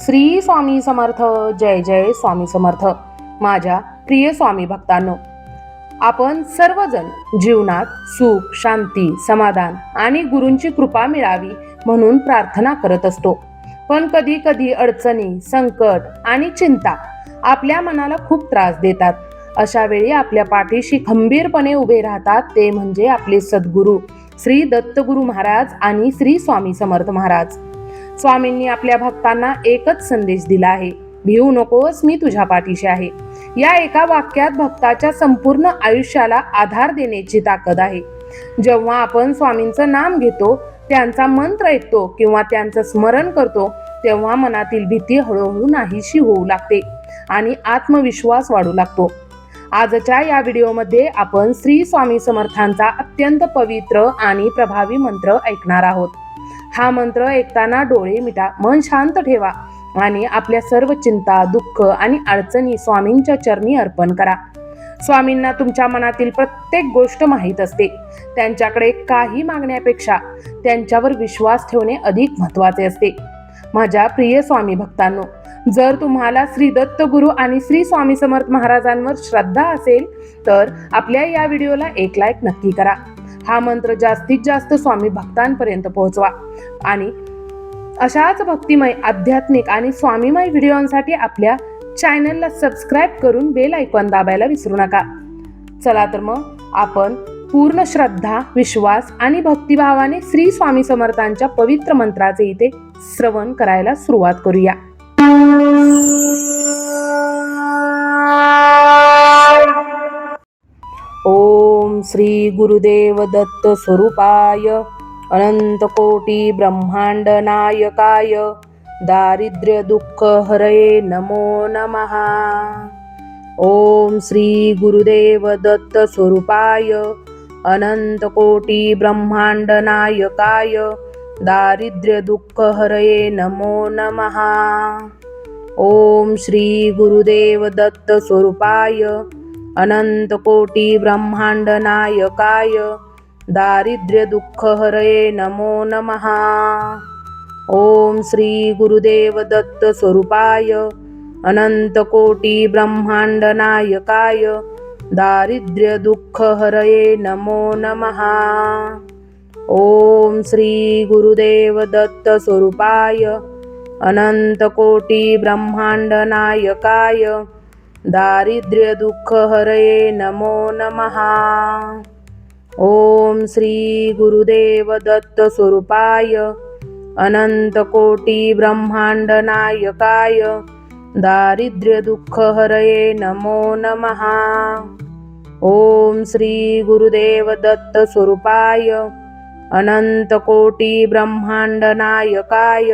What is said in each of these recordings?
श्री स्वामी समर्थ. जय जय स्वामी समर्थ. माझ्या प्रिय स्वामी भक्तांनो, आपण सर्वजण जीवनात सुख, शांती, समाधान आणि गुरूंची कृपा मिळावी म्हणून प्रार्थना करत असतो. पण कधी कधी अडचणी, संकट आणि चिंता आपल्या मनाला खूप त्रास देतात. अशा वेळी आपल्या पाठीशी खंबीरपणे उभे राहतात ते म्हणजे आपले सद्गुरू श्री दत्तगुरु महाराज आणि श्री स्वामी समर्थ महाराज. स्वामींनी आपल्या भक्तांना एकच संदेश दिला आहे, भिवू नकोस, मी तुझ्या पाठीशी आहे. या एका वाक्यात भक्ताच्या संपूर्ण आयुष्याला आधार देण्याची ताकद आहे. जेव्हा आपण स्वामींचं नाम घेतो, त्यांचा मंत्र ऐकतो किंवा त्यांचं स्मरण करतो, तेव्हा मनातील भीती हळूहळू नाहीशी होऊ लागते आणि आत्मविश्वास वाढू लागतो. आजच्या या व्हिडिओमध्ये आपण श्री स्वामी समर्थांचा अत्यंत पवित्र आणि प्रभावी मंत्र ऐकणार आहोत. हा मंत्र ऐकताना डोळे मिटा, मन शांत ठेवा आणि आपल्या सर्व चिंता, दुःख आणि अडचणी स्वामींच्या चरणी अर्पण करा. स्वामींना तुमच्या मनातील प्रत्येक गोष्ट माहीत असते. त्यांच्याकडे काही मागण्यापेक्षा त्यांच्यावर विश्वास ठेवणे अधिक महत्त्वाचे असते. माझ्या प्रिय स्वामी भक्तांनो, जर तुम्हाला श्री दत्त गुरु आणि श्री स्वामी समर्थ महाराजांवर श्रद्धा असेल तर आपल्या या व्हिडिओला एक लाईक नक्की करा. हा मंत्र जास्तीत जास्त स्वामी भक्तांपर्यंत पोहोचवा आणि अशाच भक्तिमय, आध्यात्मिक आणि स्वामीमय व्हिडिओंसाठी आपल्या चॅनलला सबस्क्राईब करून बेल आयकॉन दाबायला विसरू नका. चला तर मग आपण पूर्ण श्रद्धा, विश्वास आणि भक्तिभावाने श्री स्वामी समर्थांच्या पवित्र मंत्राचे इथे श्रवण करायला सुरुवात करूया. ओम श्री गुरुदेव दत्त स्वरूपाय अनंत कोटी ब्रह्मांड नायकाय दारिद्र्य दुःख हरये नमो नमः. ओम श्री गुरुदेव दत्त स्वरूपाय अनंत कोटी ब्रह्मांड नायकाय दारिद्र्य दुःख हरये नमो नमः. ओम श्री गुरुदेव दत्त स्वरूपाय अनंत कोटी ब्रह्मांड नायकाय दारिद्र्य दुःख हरये नमो नमः. ओम श्री गुरुदेव दत्त स्वरूपाय अनंत कोटी ब्रह्मांड नायकाय दारिद्र्य दुःख हरये नमो नमः. ओम श्री गुरुदेव दत्त स्वरूपाय अनंत कोटी ब्रह्मांड नायकाय दारिद्र्य दुःख हरये नमो नमः. ओम श्री गुरुदेव दत्त स्वरूपाय अनंत कोटी ब्रह्मांड नायकाय दारिद्र्य दुःख हरये नमो नमः. ओम श्री गुरुदेव दत्त स्वरूपाय अनंत कोटी ब्रह्मांड नायकाय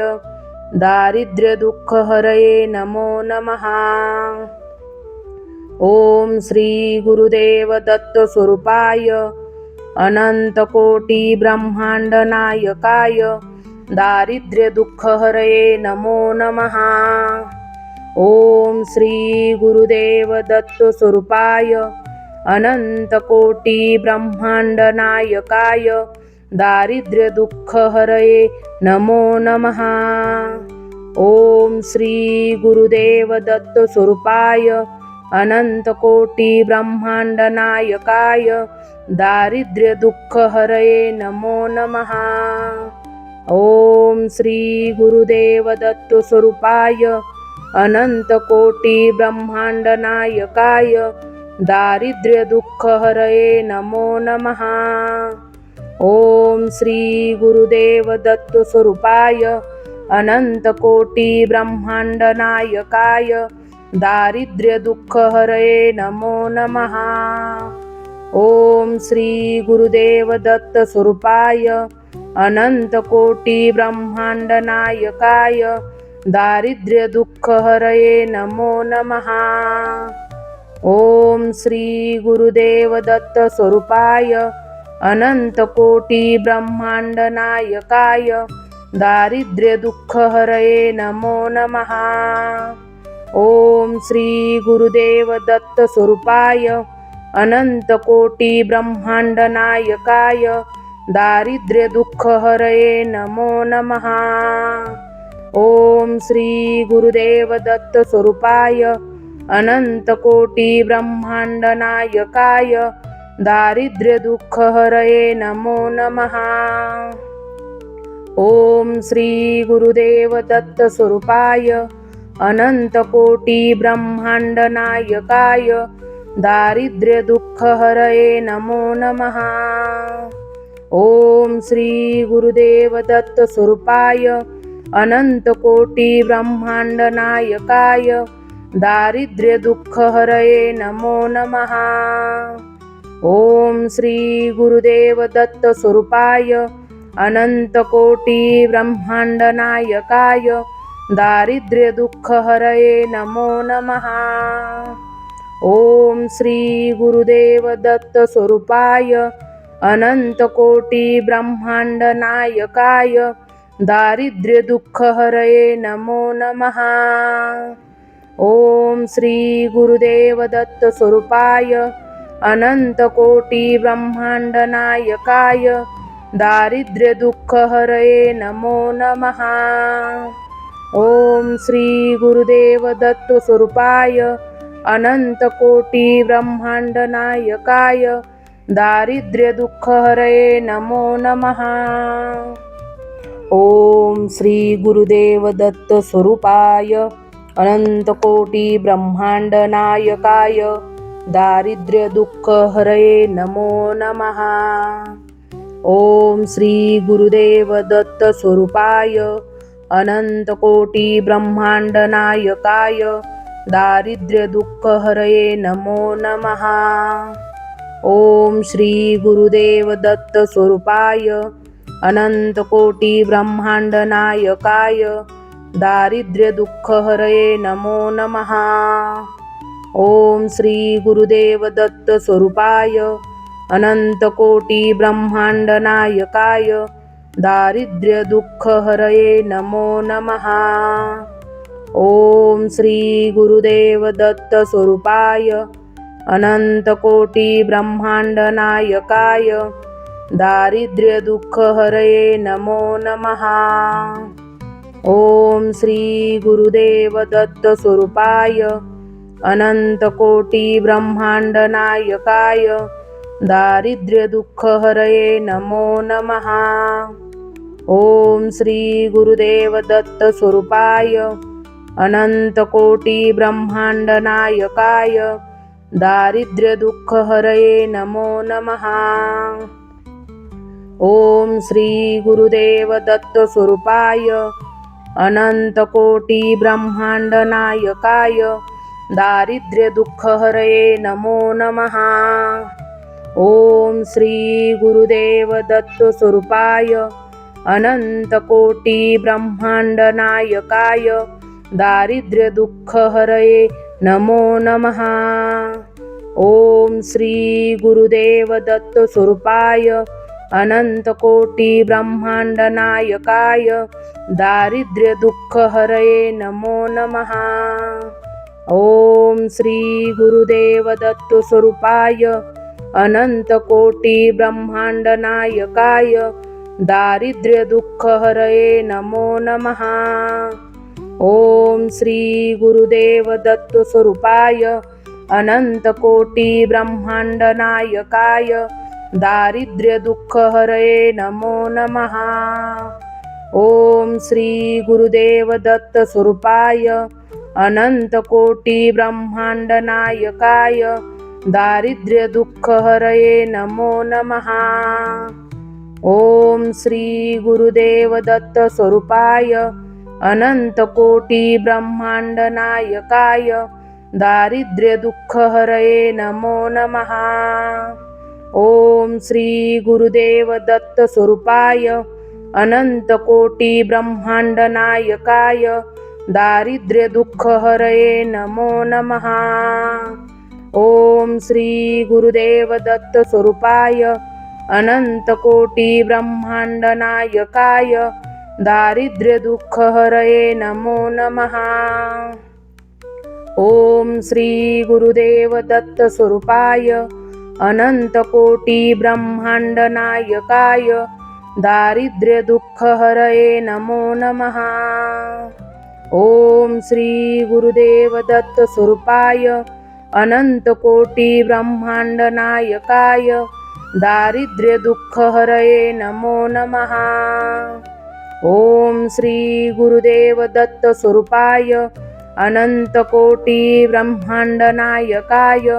दारिद्र्य दुःख हरये नमो नमः. ओम श्री गुरुदेव दत्त स्वरूपाय अनंत कोटी ब्रह्मांड नायकाय दारिद्र्य दुःख हरये नमो नमः. ओम श्री गुरुदेव दत्त स्वरूपाय अनंत कोटी ब्रह्मांड नायकाय दारिद्र्य दुःख हरये नमो नमः. ओम श्री गुरुदेव दत्त स्वरूपाय अनंत कोटी ब्रह्मांड नायकाय दारिद्र्य दुःख हरये नमो नमः. ओम श्री गुरुदेव दत्त स्वरूपाय अनंत कोटी ब्रह्मांड नायकाय दारिद्र्य दुःख हरये नमो नमः. ओम श्री गुरुदेव दत्त स्वरूपाय अनंत कोटी ब्रह्मांड नायकाय दारिद्र्य दुःख हरये नमो नमः. ओम श्री गुरुदेव दत्त स्वरूपाय अनंत कोटी ब्रह्मांड नायकाय दारिद्र्य दुःख हरये नमो नमः. ओम श्री गुरुदेव दत्त स्वरूपाय अनंत कोटी ब्रह्मांड नायकाय दारिद्र्य दुःख हरये नमो नमः. ओम श्री गुरुदेव दत्त स्वरूपाय अनंत कोटी ब्रह्मांड नायकाय दारिद्र्य दुःख हरये नमो नमः. ओम श्री गुरुदेव दत्त स्वरूपाय अनंत कोटी ब्रह्मांड नायकाय दारिद्र्य दुःख हरये नमो नमः। ओम श्री गुरुदेव दत्त स्वरूपाय अनंत कोटी ब्रह्मांड नायकाय दारिद्र्य दुःख हरये नमो नमः। ओम श्री गुरुदेव दत्त स्वरूपाय अनंत कोटी ब्रह्मांड नायकाय दारिद्र्य दुःख हरये नमो नमः। ओम श्री गुरुदेव दत्त स्वरूपाय अनंत कोटी ब्रह्मांड नायकाय दारिद्र्य दुःख हरये नमो नमः। ओम श्री गुरुदेव दत्त स्वरूपाय अनंत कोटी ब्रह्मांड नायकाय दारिद्र्य दुःख हरये नमो नमः। ओम श्री गुरुदेव दत्त स्वरूपाय अनंत कोटी ब्रह्मांड नायकाय दारिद्र्य दुःख हरये नमो नमः। ओम श्री गुरुदेव दत्त स्वरूपाय अनंत कोटी ब्रह्मांड नायकाय दारिद्र्य दुःख हरये नमो नमः। ओम श्री गुरुदेव दत्त स्वरूपाय अनंत कोटी ब्रह्मांड नायकाय दारिद्र्य दुःख हरये नमो नमः। ओम श्री गुरुदेव दत्त स्वरूपाय अनंत कोटी ब्रह्मांड नायकाय दारिद्र्य दुःख हरये नमो नमः। ओम श्री गुरुदेव दत्त स्वरूपाय अनंत कोटी ब्रह्मांड नायकाय दारिद्र्य दुःख हरये नमो नमः। ओम श्री गुरुदेव दत्त स्वरूपाय अनंत कोटी ब्रह्मांड नायकाय दारिद्र्य दुःख हरये नमो नमः। ओम श्री गुरुदेव दत्त स्वरूपाय अनंत कोटी ब्रह्मांड नायकाय दारिद्र्य दुःख हरये नमो नमः। ओम श्री गुरुदेव दत्त स्वरूपाय अनंत कोटी ब्रह्मांड नायकाय दारिद्र्य दुःख हरये नमो नमः। ओम श्री गुरुदेव दत्त स्वरूपाय अनंत कोटी ब्रह्मांड नायकाय दारिद्र्य दुःख हरये नमो नमः। ओम श्री गुरुदेव दत्त स्वरूपाय अनंत कोटी ब्रह्मांड नायकाय दारिद्र्य दुःख हरये नमो नमः। ओम श्री गुरुदेव दत्त स्वरूपाय अनंत कोटी ब्रह्मांड नायकाय दारिद्र्य दुःख हरये नमो नमः। ओम श्री गुरुदेव दत्त स्वरूपाय अनंत कोटी ब्रह्मांड नायकाय दारिद्र्य दुःख हरये नमो नमः। ओम श्री गुरुदेव दत्त स्वरूपाय अनंत कोटी ब्रह्मांड नायकाय दारिद्र्य दुःख हरये नमो नमः। ओम श्री गुरुदेव दत्त स्वरूपाय अनंत कोटी ब्रह्मांड नायकाय दारिद्र्य दुःख हरये नमो नमः। ओम श्री गुरुदेव दत्त स्वरूपाय अनंत कोटी ब्रह्मांड नायकाय दारिद्र्य दुःख हरये नमो नमः। ओम श्री गुरुदेव दत्त स्वरूपाय अनंत कोटी ब्रह्मांड नायकाय दारिद्र्य दुःख हरये नमो नमः। ओम श्री गुरुदेव दत्त स्वरूपाय अनंत कोटी ब्रह्मांड नायकाय दारिद्र्य दुःख हरये नमो नमः। ओम श्री गुरुदेव दत्त स्वरूपाय अनंत कोटी ब्रह्मांड नायकाय दारिद्र्य दुःख हरये नमो नमः। ओम श्री गुरुदेव दत्त स्वरूपाय अनंत कोटी ब्रह्मांड नायकाय दारिद्र्य दुःख हरये नमो नमः। ओम श्री गुरुदेव दत्त स्वरूपाय अनंत कोटी ब्रह्मांड नायकाय दारिद्र्य दुःख हरये नमो नमः। ओम श्री गुरुदेव दत्त स्वरूपाय अनंत कोटी ब्रह्मांड नायकाय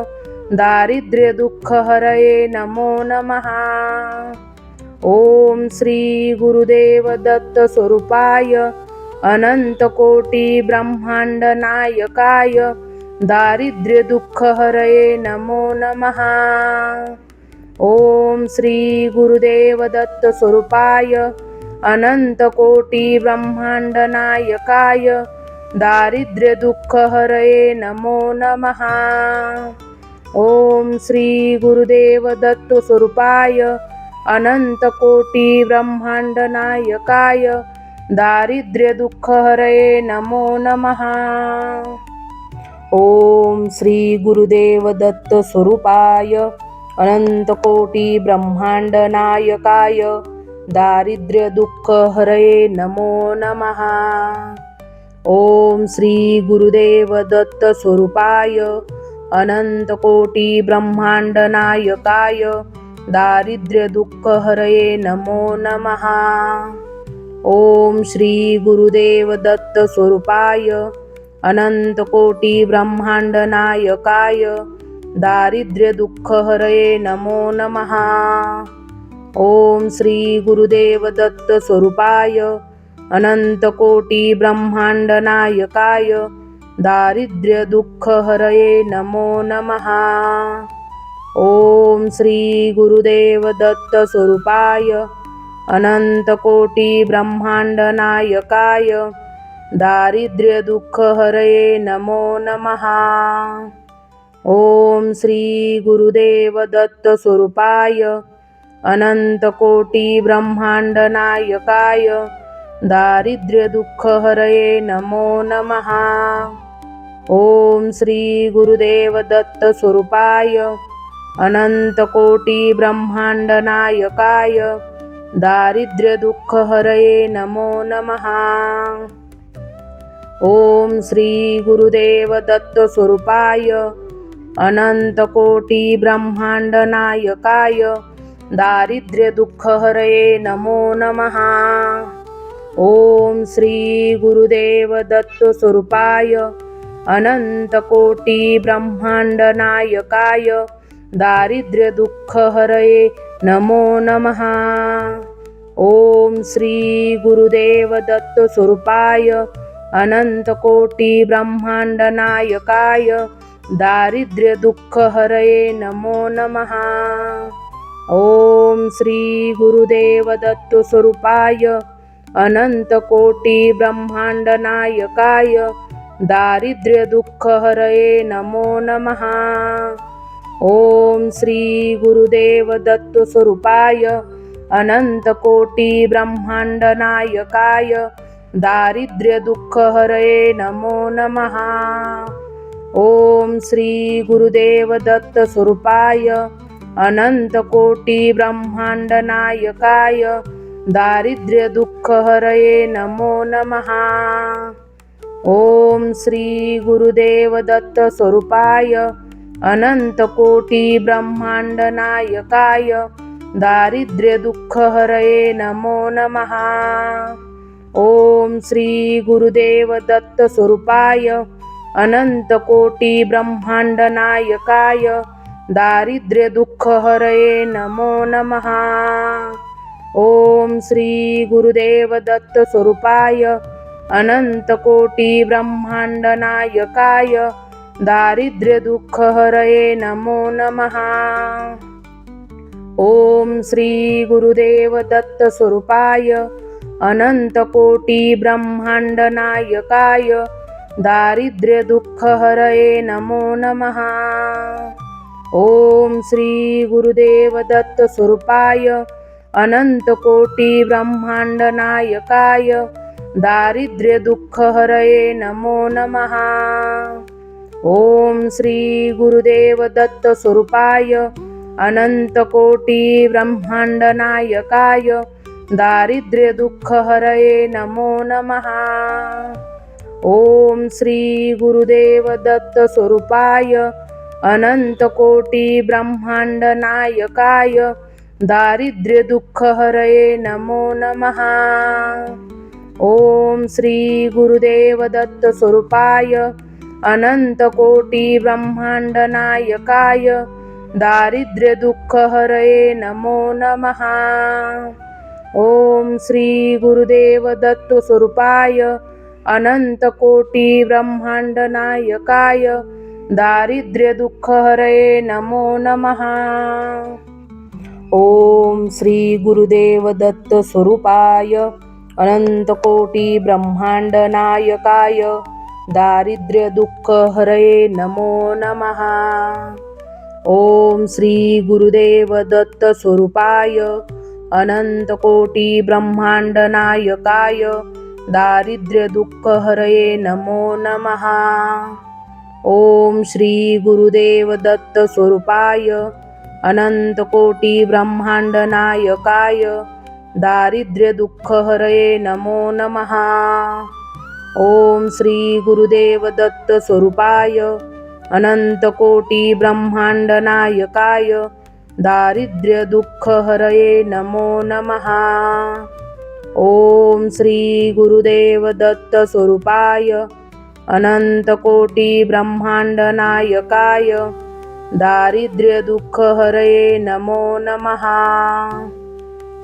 दारिद्र्य दुःख हरये नमो नमः। ओम श्री गुरुदेव दत्त स्वरूपाय अनंत कोटी ब्रह्मांड नायकाय दारिद्र्य दुःख हरये नमो नमः। ओम श्री गुरुदेव दत्त स्वरूपाय अनंत कोटी ब्रह्मांड नायकाय दारिद्र्य दुःख हरये नमो नमः। ओम श्री गुरुदेव दत्त स्वरूपाय अनंत कोटी ब्रह्मांड नायकाय दारिद्र्य दुःख हरये नमो नमः। ओम श्री गुरुदेव दत्त स्वरूपाय अनंत कोटी ब्रह्मांड नायकाय दारिद्र्य दुःख हरये नमो नमः। ओम श्री गुरुदेव दत्त स्वरूपाय अनंत कोटी ब्रह्मांड नायकाय दारिद्र्य दुःख हरये नमो नमः। ओम श्री गुरुदेव दत्त स्वरूपाय अनंत कोटी ब्रह्मांड नायकाय दारिद्र्य दुःख हरये नमो नमः। ओम श्री गुरुदेव दत्त स्वरूपाय अनंत कोटी ब्रह्मांड नायकाय दारिद्र्य दुःख हरये नमो नमः। ओम श्री गुरुदेव दत्त स्वरूपाय अनंत कोटी ब्रह्मांड नायकाय दारिद्र्य दुःख हरये नमो नमः। ओम श्री गुरुदेव दत्त स्वरूपाय अनंत कोटी ब्रह्मांड नायकाय दारिद्र्य दुःख हरये नमो नमः। ओम श्री गुरुदेव दत्त स्वरूपाय अनंत कोटी ब्रह्मांड नायकाय दारिद्र्य दुःख हरये नमो नमः। ओम श्री गुरुदेव दत्त स्वरूपाय अनंत कोटी ब्रह्मांड नायकाय दारिद्र्य दुःख हरये नमो नमः। ओम श्री गुरुदेव दत्त स्वरूपाय अनंत कोटी ब्रह्मांड नायकाय दारिद्र्य दुःख हरये नमो नमः। ओम श्री गुरुदेव दत्त स्वरूपाय अनंत कोटी ब्रह्मांड नायकाय दारिद्र्य दुःख हरये नमो नमः। ओम श्री गुरुदेव दत्त स्वरूपाय अनंत कोटी ब्रह्मांड नायकाय दारिद्र्य दुःख हरये नमो नमः। ओम श्री गुरुदेव दत्त स्वरूपाय अनंत कोटी ब्रह्मांड नायकाय दारिद्र्य दुःख हरये नमो नमः। ओम श्री गुरुदेव दत्त स्वरूपाय अनंत कोटी ब्रह्मांड नायकाय दारिद्र्य दुःख हरये नमो नमः। ओम श्री गुरुदेव दत्त स्वरूपाय अनंत कोटी ब्रह्मांड नायकाय दारिद्र्य दुःख हरये नमो नमः। ओम श्री गुरुदेव दत्त स्वरूपाय अनंत कोटी ब्रह्मांड नायकाय दारिद्र्य दुःख हरये नमो नमः। ओम श्री गुरुदेव दत्त स्वरूपाय अनंत कोटी ब्रह्मांड नायकाय दारिद्र्य दुःख हरये नमो नमः। ओम श्री गुरुदेव दत्त स्वरूपाय अनंत कोटी ब्रह्मांड नायकाय दारिद्र्य दुःख हरये नमो नमः। ओम श्री गुरुदेव दत्त स्वरूपाय अनंत कोटी ब्रह्मांड नायकाय दारिद्र्य दुःख हरये नमो नमः। ओम श्री गुरुदेव दत्त स्वरूपाय अनंत कोटी ब्रह्मांड नायकाय दारिद्र्य दुःख हरये नमो नमः। ओम श्री गुरुदेव दत्त स्वरूपाय अनंत कोटी ब्रह्मांड नायकाय दारिद्र्य दुःख हरये नमो नमः। ओम श्री गुरुदेव दत्त स्वरूपाय अनंत कोटी ब्रह्मांड नायकाय दारिद्र्य दुःख हरये नमो नमः। ओम श्री गुरुदेव दत्त स्वरूपाय अनंत कोटी ब्रह्मांड नायकाय दारिद्र्य दुःख हरये नमो नमः। ओम श्री गुरुदेव दत्त स्वरूपाय अनंत कोटी ब्रह्मांड नायकाय दारिद्र्य दुःख हरये नमो नमः। ओम श्री गुरुदेव दत्त स्वरूपाय अनंत कोटी ब्रह्मांड नायकाय दारिद्र्य दुःख हरये नमो नमः। ओम श्री गुरुदेव दत्त स्वरूपाय अनंत कोटी ब्रह्मांड नायकाय दारिद्र्य दुःख हरये नमो नमः। ओम श्री गुरुदेव दत्त स्वरूपाय अनंत कोटी ब्रह्मांड नायकाय दारिद्र्य दुःख हरये नमो नमः। ओम श्री गुरुदेव दत्त स्वरूपाय अनंत कोटी ब्रह्मांड नायकाय दारिद्र्य दुःख हरये नमो नमः।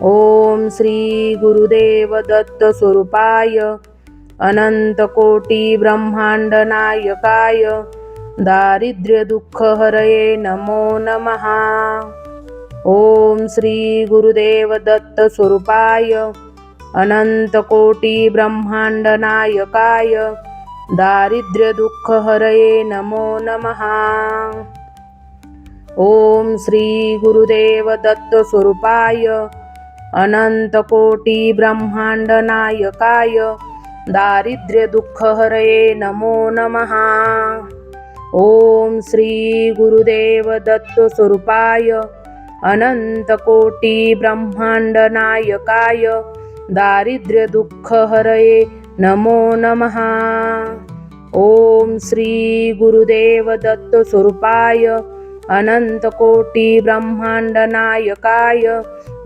ओम श्री गुरुदेव दत्त स्वरूपाय अनंत कोटी ब्रह्मांड नायकाय दारिद्र्य दुःख हरये नमो नमः। ओम श्री गुरुदेव दत्त स्वरूपाय अनंत कोटी ब्रह्मांड नायकाय दारिद्र्य दुःख हरये नमो नमः। ओम श्री गुरुदेव दत्त स्वरूपाय अनंत कोटी ब्रह्मांड नायकाय दारिद्र्य दुःख हरये नमो नमः। ओम श्री गुरुदेव दत्त स्वरूपाय अनंत कोटी ब्रह्मांड नायकाय दारिद्र्य दुःख हरये नमो नमः। ओम श्री गुरुदेव दत्त स्वरूपाय अनंत कोटी ब्रह्मांड नायकाय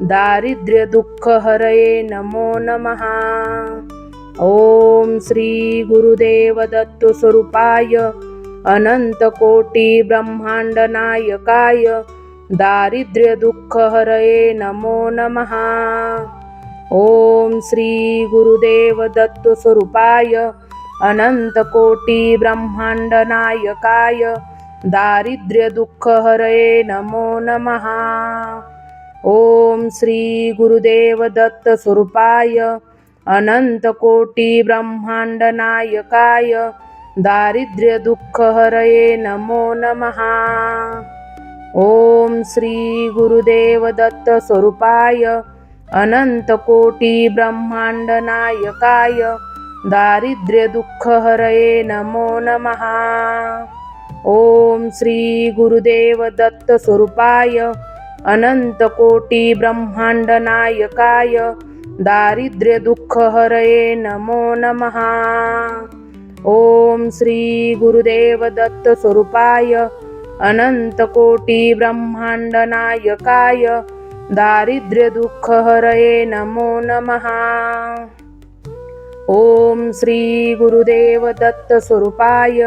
दारिद्र्य दुःख हरये नमो नमः। ओम श्री गुरुदेव दत्त स्वरूपाय अनंत कोटी ब्रह्मांड नायकाय दारिद्र्य दुःख हरये नमो नमः। ओम श्री गुरुदेव दत्त स्वरूपाय अनंत कोटी ब्रह्मांड नायकाय दारिद्र्य दुःख हरये नमो नमः। ओम श्री गुरुदेव दत्त स्वरूपाय अनंत कोटी ब्रह्मांड नायकाय दारिद्र्य दुःख हरये नमो नमः। ओम श्री गुरुदेव दत्त स्वरूपाय अनंत कोटी ब्रह्मांड नायकाय दारिद्र्य दुःख हरये नमो नमः। ओम श्री गुरुदेव दत्त स्वरूपाय अनंत कोटी ब्रह्मांड नायकाय दारिद्र्य दुःख हरये नमो नमः। ओम श्री गुरुदेव दत्त स्वरूपाय अनंत कोटी ब्रह्मांड नायकाय दारिद्र्य दुःख हरये नमो नमः। ओम श्री गुरुदेव दत्त स्वरूपाय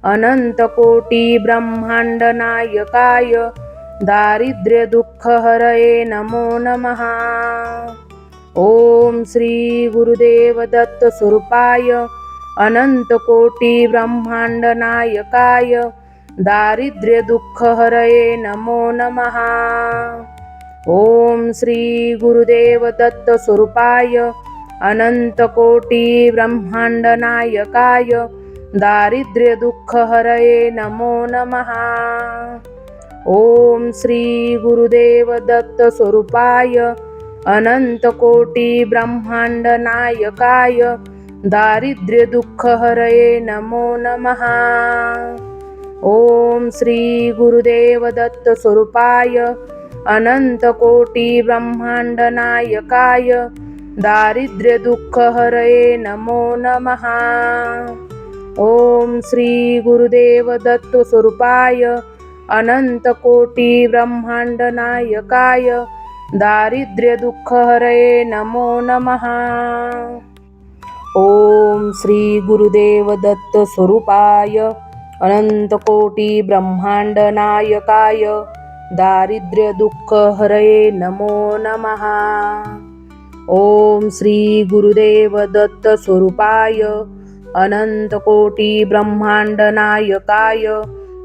अनंत कोटी ब्रह्मांड नायकाय दारिद्र्य दुःख हरये नमो नमः। ओम श्री गुरुदेव दत्त स्वरूपाय अनंत कोटी ब्रह्मांड नायकाय दारिद्र्य दुःख हरये नमो नमः। ओम श्री गुरुदेव दत्त स्वरूपाय अनंत कोटी ब्रह्मांड नायकाय दारिद्र्य दुःख हरये नमो नमः। ओम श्री गुरुदेव दत्त स्वरूपाय अनंत कोटी ब्रह्मांड नायकाय दारिद्र्य दुःख हरये नमो नमः। ओम श्री गुरुदेव दत्त स्वरूपाय अनंतकोटी ब्रह्मांड नायकाय दारिद्र्य दुःख हरये नमो नमः. ओम श्री गुरुदेव दत्त स्वरूपाय अनंतकोटी ब्रह्मांड नायकाय दारिद्र्य दुःख हरये नमो नमः. ओम श्री गुरुदेव दत्त स्वरूपाय अनंतकोटी ब्रह्मांड नायकाय दारिद्र्य दुःख हरये नमो नमः. ओम श्री गुरुदेव दत्त स्वरूपाय अनंतकोटी ब्रह्मांड नायकाय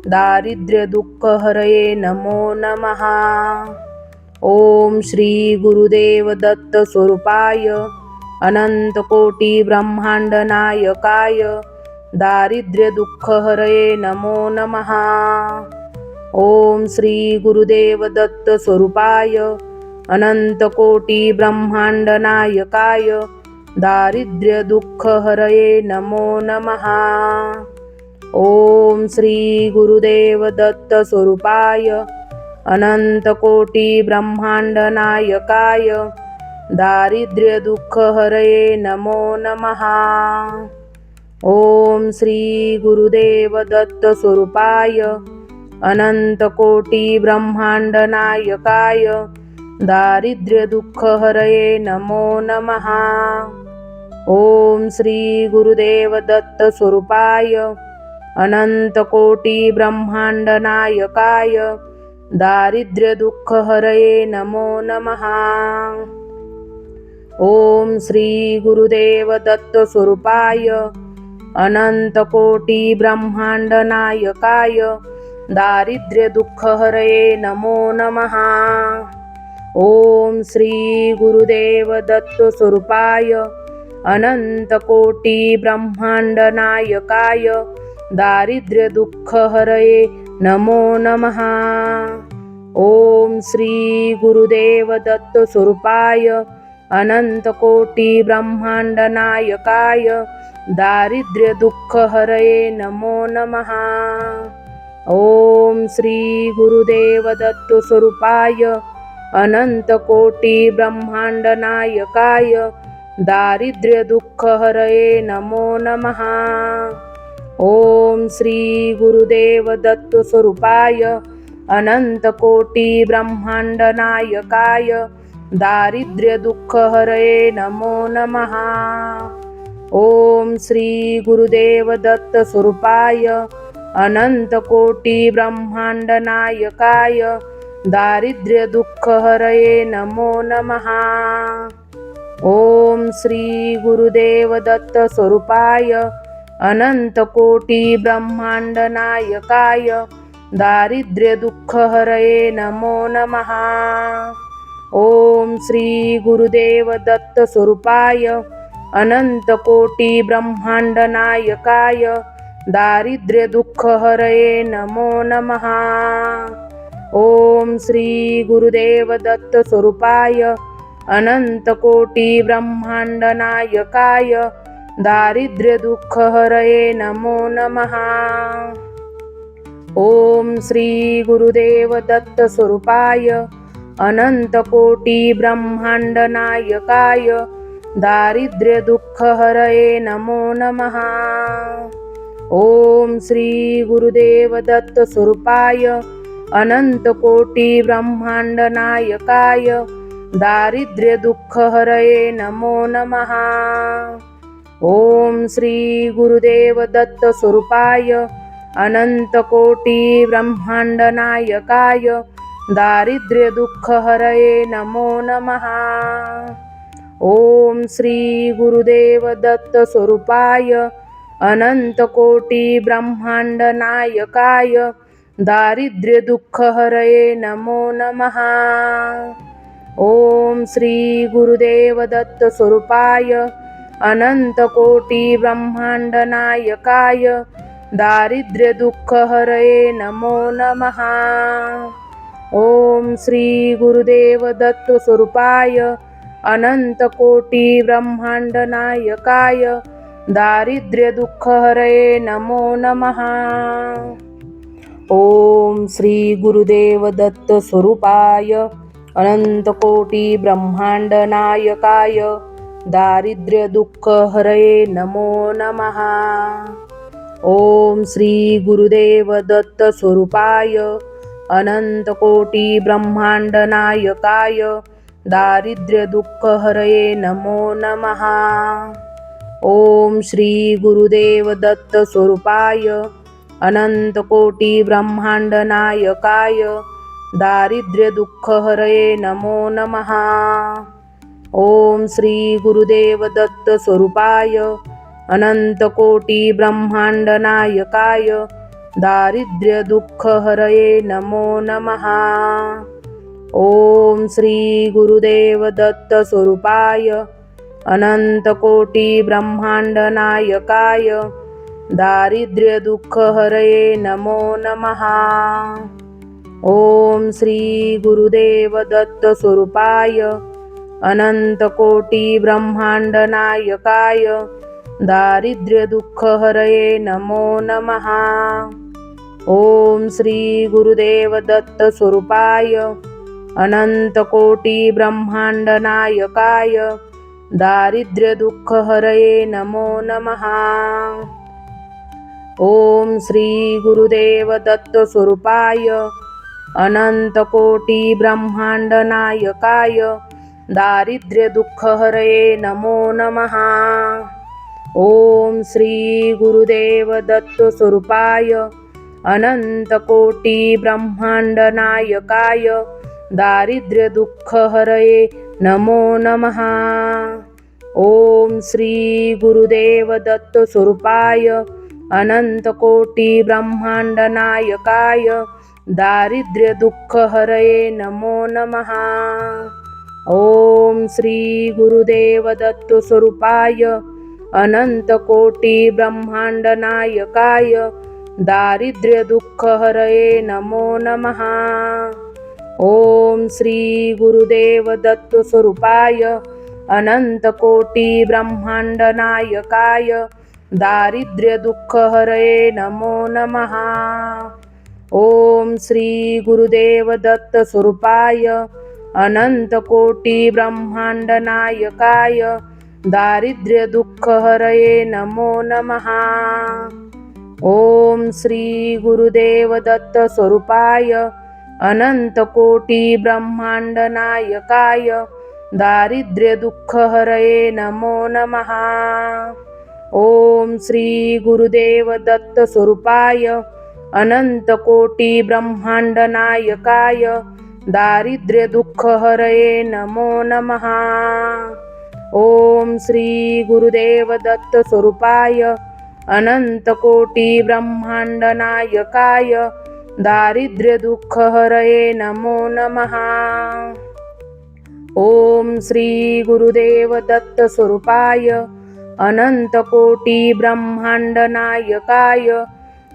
दारिद्र्य दुःख हरये नमो नमः. ओम श्री गुरुदेव दत्त स्वरूपाय अनंतकोटी ब्रह्मांड नायकाय दारिद्र्य दुःख हरये नमो नमः. ओम श्री गुरुदेव दत्त स्वरूपाय अनंतकोटी ब्रह्मांड नायकाय दारिद्र्य दुःख हरये नमो नमः. ओम श्री गुरुदेव दत्त स्वरूपाय अनंतकोटी ब्रह्मांड नायकाय दारिद्र्य दुःख हरये नमो नमः. ओम श्री गुरुदेव दत्त स्वरूपाय अनंतकोटी ब्रह्मांड नायकाय दारिद्र्य दुःख हरये नमो नमः. ओम श्री गुरुदेव दत्त स्वरूपाय अनंतकोटी ब्रह्मांड नायकाय दारिद्र्य दुःख हरये नमो नमः. ओम श्री गुरुदेव दत्त स्वरूपाय अनंतकोटी ब्रह्मांड नायकाय दारिद्र्य दुःख हरये नमो नमः. ओम श्री गुरुदेव दत्त स्वरूपाय अनंतकोटी ब्रह्मांड नायकाय दारिद्र्य दुःख हरये नमो नमः. ओम श्री गुरुदेव दत्त स्वरूपाय अनंतकोटी ब्रह्मांड नायकाय दारिद्र्य दुःख हरये नमो नमः. ओम श्री गुरुदेव दत्त स्वरूपाय अनंतकोटी ब्रह्मांड नायकाय दारिद्र्य दुःख हरये नमो नमः. ओम श्री गुरुदेव दत्त स्वरूपाय अनंतकोटी ब्रह्मांड नायकाय दारिद्र्य दुःख हरये नमो नमः. ओम श्री गुरुदेव दत्त स्वरूपाय अनंतकोटी ब्रह्मांड नायकाय दारिद्र्य दुःख हरये नमो नमः. ओम श्री गुरुदेव दत्त स्वरूपाय अनंतकोटी ब्रह्मांड नायकाय दारिद्र्य दुःख हरये नमो नमः. ओम श्री गुरुदेव दत्त स्वरूपाय अनंतकोटी ब्रह्मांड नायकाय दारिद्र्य दुःख हरये नमो नमः. ओम श्री गुरुदेव दत्त स्वरूपाय अनंतकोटी ब्रह्मांड नायकाय दारिद्र्य दुःख हरये नमो नमः. ओम श्री गुरुदेव दत्त स्वरूपाय अनंतकोटी ब्रह्मांड नायकाय दारिद्र्य दुःख हरये नमो नमः. ओम श्री गुरुदेव दत्त स्वरूपाय अनंतकोटी ब्रह्मांड नायकाय दारिद्र्य दुःख हरये नमो नमः. ओम श्री गुरुदेव दत्त स्वरूपाय अनंतकोटी ब्रह्मांड नायकाय दारिद्र्य दुःख हरये नमो नमः. ओम श्री गुरुदेव दत्त स्वरूपाय अनंतकोटी ब्रह्मांड नायकाय दारिद्र्य दुःख हरये नमो नमः. ओम श्री गुरुदेव दत्त स्वरूपाय अनंतकोटी ब्रह्मांड नायकाय दारिद्र्य दुःख हरये नमो नमः. ओम श्री गुरुदेव दत्त स्वरूपाय अनंतकोटी ब्रह्मांड नायकाय दारिद्र्य दुःख हरये नमो नमः. ओम श्री गुरुदेव दत्त स्वरूपाय अनंतकोटी ब्रह्मांड नायकाय दारिद्र्य दुःख हरये नमो नमः. ओम श्री गुरुदेव दत्त स्वरूपाय अनंतकोटी ब्रह्मांड नायकाय दारिद्र्य दुःख हरये नमो नमः. ओम श्री गुरुदेव दत्त स्वरूपाय अनंतकोटी ब्रह्मांड नायकाय दारिद्र्य दुःख हरये नमो नमः. ओम श्री गुरुदेव दत्त स्वरूपाय अनंतकोटी ब्रह्मांड नायकाय दारिद्र्य दुःख हरये नमो नमः. ओम श्री गुरुदेव दत्त स्वरूपाय अनंतकोटी ब्रह्मांड नायकाय दारिद्र्य दुःख हरये नमो नमः. ओम श्री गुरुदेव दत्त स्वरूपाय अनंतकोटी ब्रह्मांड नायकाय दारिद्र्य दुःख हरये नमो नमः. ओम श्री गुरुदेव दत्त स्वरूपाय अनंतकोटी ब्रह्मांड नायकाय दारिद्र्य दुःख हरये नमो नमः. ओम श्री गुरुदेव दत्त स्वरूपाय अनंतकोटी ब्रह्मांड नायकाय दारिद्र्य दुःख हरये नमो नमः. ओम श्री गुरुदेव दत्त स्वरूपाय अनंतकोटी ब्रह्मांड नायकाय दारिद्र्य दुःख हरये नमो नमः. ओम श्री गुरुदेव दत्त स्वरूपाय अनंतकोटी ब्रह्मांड नायकाय दारिद्र्य दुःख हरये नमो नमः. ओम श्री गुरुदेव दत्त स्वरूपाय अनंतकोटी ब्रह्मांड नायकाय दारिद्र्य दुःख हरये नमो नमः. ओम श्री गुरुदेव दत्त स्वरूपाय अनंतकोटी ब्रह्मांड नायकाय दारिद्र्य दुःख हरये नमो नमः. ओम श्री गुरुदेव दत्त स्वरूपाय अनंतकोटी ब्रह्मांड नायकाय दारिद्र्य दुःख हरये नमो नमः. ओम श्री गुरुदेव दत्त स्वरूपाय अनंतकोटी ब्रह्मांड नायकाय दारिद्र्य दुःख हरये नमो नमः. ओम श्री गुरुदेव दत्त स्वरूपाय अनंतकोटी ब्रह्मांड नायकाय दारिद्र्य दुःख हरये नमो नमः. ओम श्री गुरुदेव दत्त स्वरूपाय अनंतकोटी ब्रह्मांड नायकाय दारिद्र्य दुःख हरये नमो नमः. ओम श्री गुरुदेव दत्त स्वरूपाय अनंतकोटी ब्रह्मांड नायकाय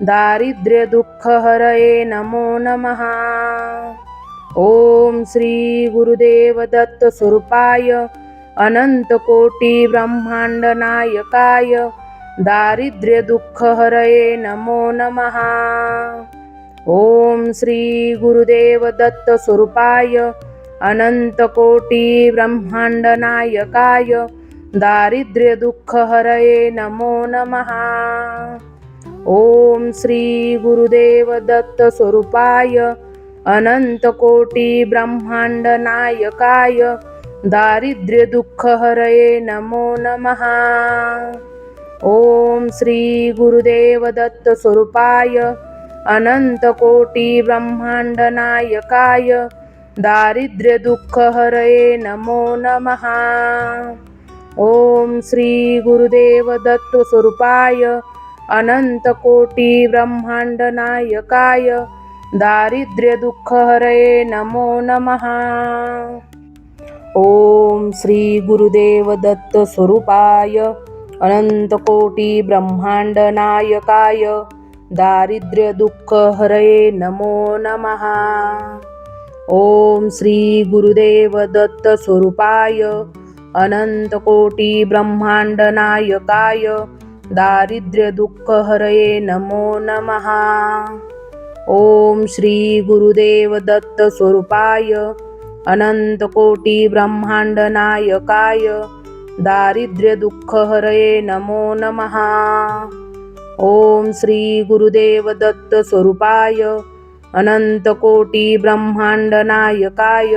दारिद्र्य दुःख हरये नमो नमः. ओम श्री गुरुदेव दत्त स्वरूपाय अनंतकोटी ब्रह्मांड नायकाय दारिद्र्य दुःख हरये नमो नमः. ओम श्री गुरुदेव दत्त स्वरूपाय अनंतकोटी ब्रह्मांड नायकाय दारिद्र्य दुःख हरये नमो नमः. ओम श्री गुरुदेव दत्त स्वरूपाय अनंतकोटी ब्रह्मांड नायकाय दारिद्र्य दुःख हरये नमो नमः. ओम श्री गुरुदेव दत्त स्वरूपाय अनंतकोटी ब्रह्मांड नायकाय दारिद्र्य दुःख हरये नमो नमः. ओम श्री गुरुदेव दत्त स्वरूपाय अनंतकोटी ब्रह्मांड नायकाय दारिद्र्य दुःख हरये नमो नमः. ओम श्री गुरुदेव दत्त स्वरूपाय अनंतकोटी ब्रह्मांड नायकाय दारिद्र्य दुःख हरये नमो नमः. ओम श्री गुरुदेव दत्त स्वरूपाय अनंतकोटी ब्रह्मांड नायकाय दारिद्र्य दुःख हरये नमो नमः. ओम श्री गुरुदेव दत्त स्वरूपाय अनंत कोटी ब्रह्मांड नायकाय दारिद्र्य दुःख हरये नमो नमः। ओम श्री गुरुदेव दत्त स्वरूपाय अनंत कोटी ब्रह्मांड नायकाय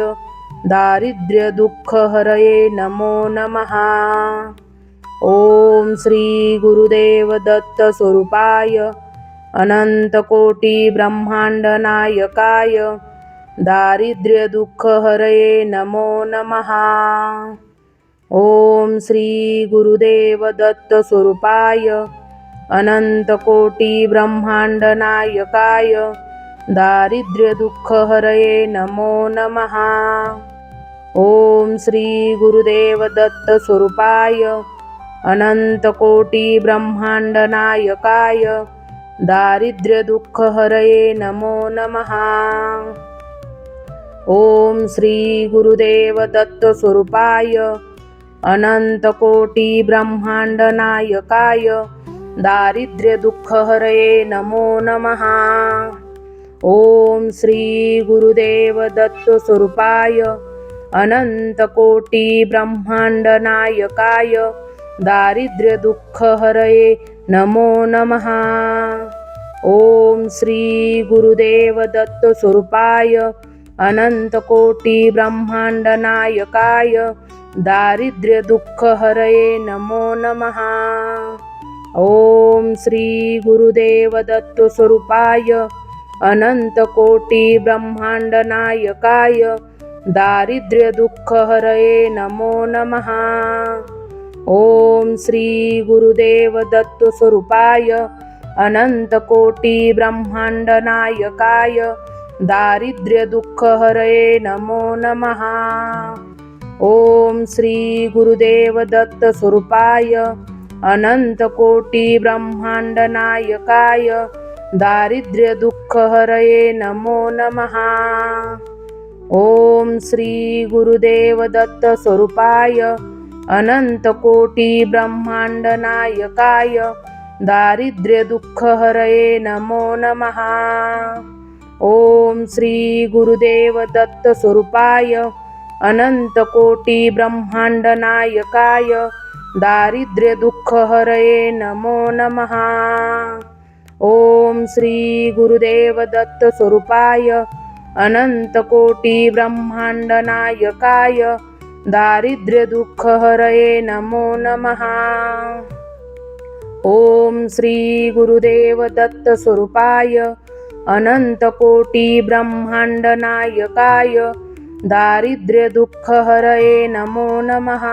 दारिद्र्य दुःख हरये नमो नमः। ओम श्री गुरुदेव दत्त स्वरूपाय अनंत कोटी ब्रह्मांड नायकाय दारिद्र्य दुःख हरये नमो नमः। ओम श्री गुरुदेव दत्त स्वरूपाय अनंत कोटी ब्रह्मांड नायकाय दारिद्र्य दुःख हरये नमो नमः। ओम श्री गुरुदेव दत्त स्वरूपाय अनंत कोटी ब्रह्मांड नायकाय दारिद्र्य दुःख हरये नमो नमः। ओम श्री गुरुदेव दत्त स्वरूपाय अनंत कोटी ब्रह्मांड नायकाय दारिद्र्य दुःख हरये नमो नमः। ओम श्री गुरुदेव दत्त स्वरूपाय अनंत कोटी ब्रह्मांड नायकाय दारिद्र्य दुःख हरये नमो नमः। ओम श्री गुरुदेव दत्त स्वरूपाय अनंत कोटी ब्रह्मांड नायकाय दारिद्र्य दुःख हरये नमो नमः। ओम श्री गुरुदेव दत्त स्वरूपाय अनंत कोटी ब्रह्मांड नायकाय दारिद्र्य दुःख हरये नमो नमः। ओम श्री गुरुदेव दत्त स्वरूपाय अनंत कोटी ब्रह्मांड नायकाय दारिद्र्य दुःख हरये नमो नमः। ओम श्री गुरुदेव दत्त स्वरूपाय अनंत कोटी ब्रह्मांड नायकाय दारिद्र्य दुःख हरये नमो नमः। ओम श्री गुरुदेव दत्त स्वरूपाय अनंत कोटी ब्रह्मांड नायकाय दारिद्र्य दुःख हरये नमो नमः। ओम श्री गुरुदेव दत्त स्वरूपाय अनंत कोटी ब्रह्मांड नायकाय दारिद्र्य दुःख हरये नमो नमः। ओम श्री गुरुदेव दत्त स्वरूपाय अनंत कोटी ब्रह्मांड नायकाय दारिद्र्य दुःख हरये नमो नमः। ओम श्री गुरुदेव दत्त स्वरूपाय अनंत कोटी ब्रह्मांड नायकाय दारिद्र्य दुःख हरये नमो नमः।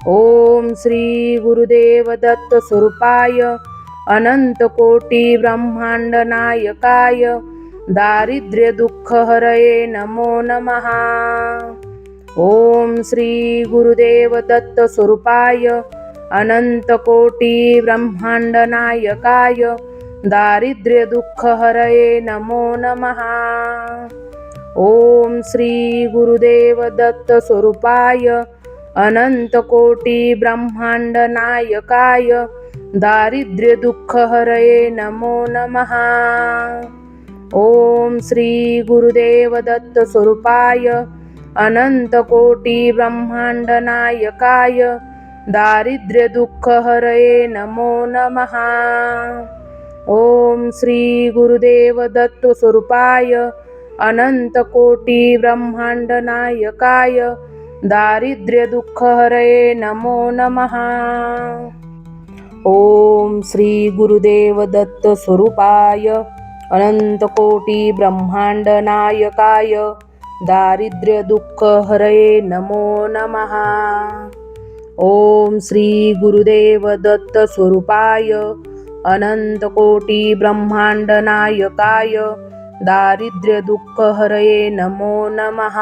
ओम श्री गुरुदेव दत्त स्वरूपाय अनंत कोटी ब्रह्मांड नायकाय दारिद्र्य दुःख हरये नमो नमः। ओम श्री गुरुदेव दत्त स्वरूपाय अनंत कोटी ब्रह्मांड नायकाय दारिद्र्य दुःख हरये नमो नमः। ओम श्री गुरुदेव दत्त स्वरूपाय अनंत कोटी ब्रह्मांड नायकाय दारिद्र्य दुःख हरये नमो नमः। ओम श्री गुरुदेव दत्त स्वरूपाय अनंत कोटी ब्रह्मांड नायकाय दारिद्र्य दुःख हरये नमो नमः। ओम श्री गुरुदेव दत्त स्वरूपाय अनंत कोटी ब्रह्मांड नायकाय दारिद्र्य दुःख हरये नमो नमः। ओम श्री गुरुदेव दत्त स्वरूपाय अनंत कोटी ब्रह्मांड नायकाय दारिद्र्य दुःख हरये नमो नमः। ओम श्री गुरुदेव दत्त स्वरूपाय अनंत कोटी ब्रह्मांड नायकाय दारिद्र्य दुःख हरये नमो नमः।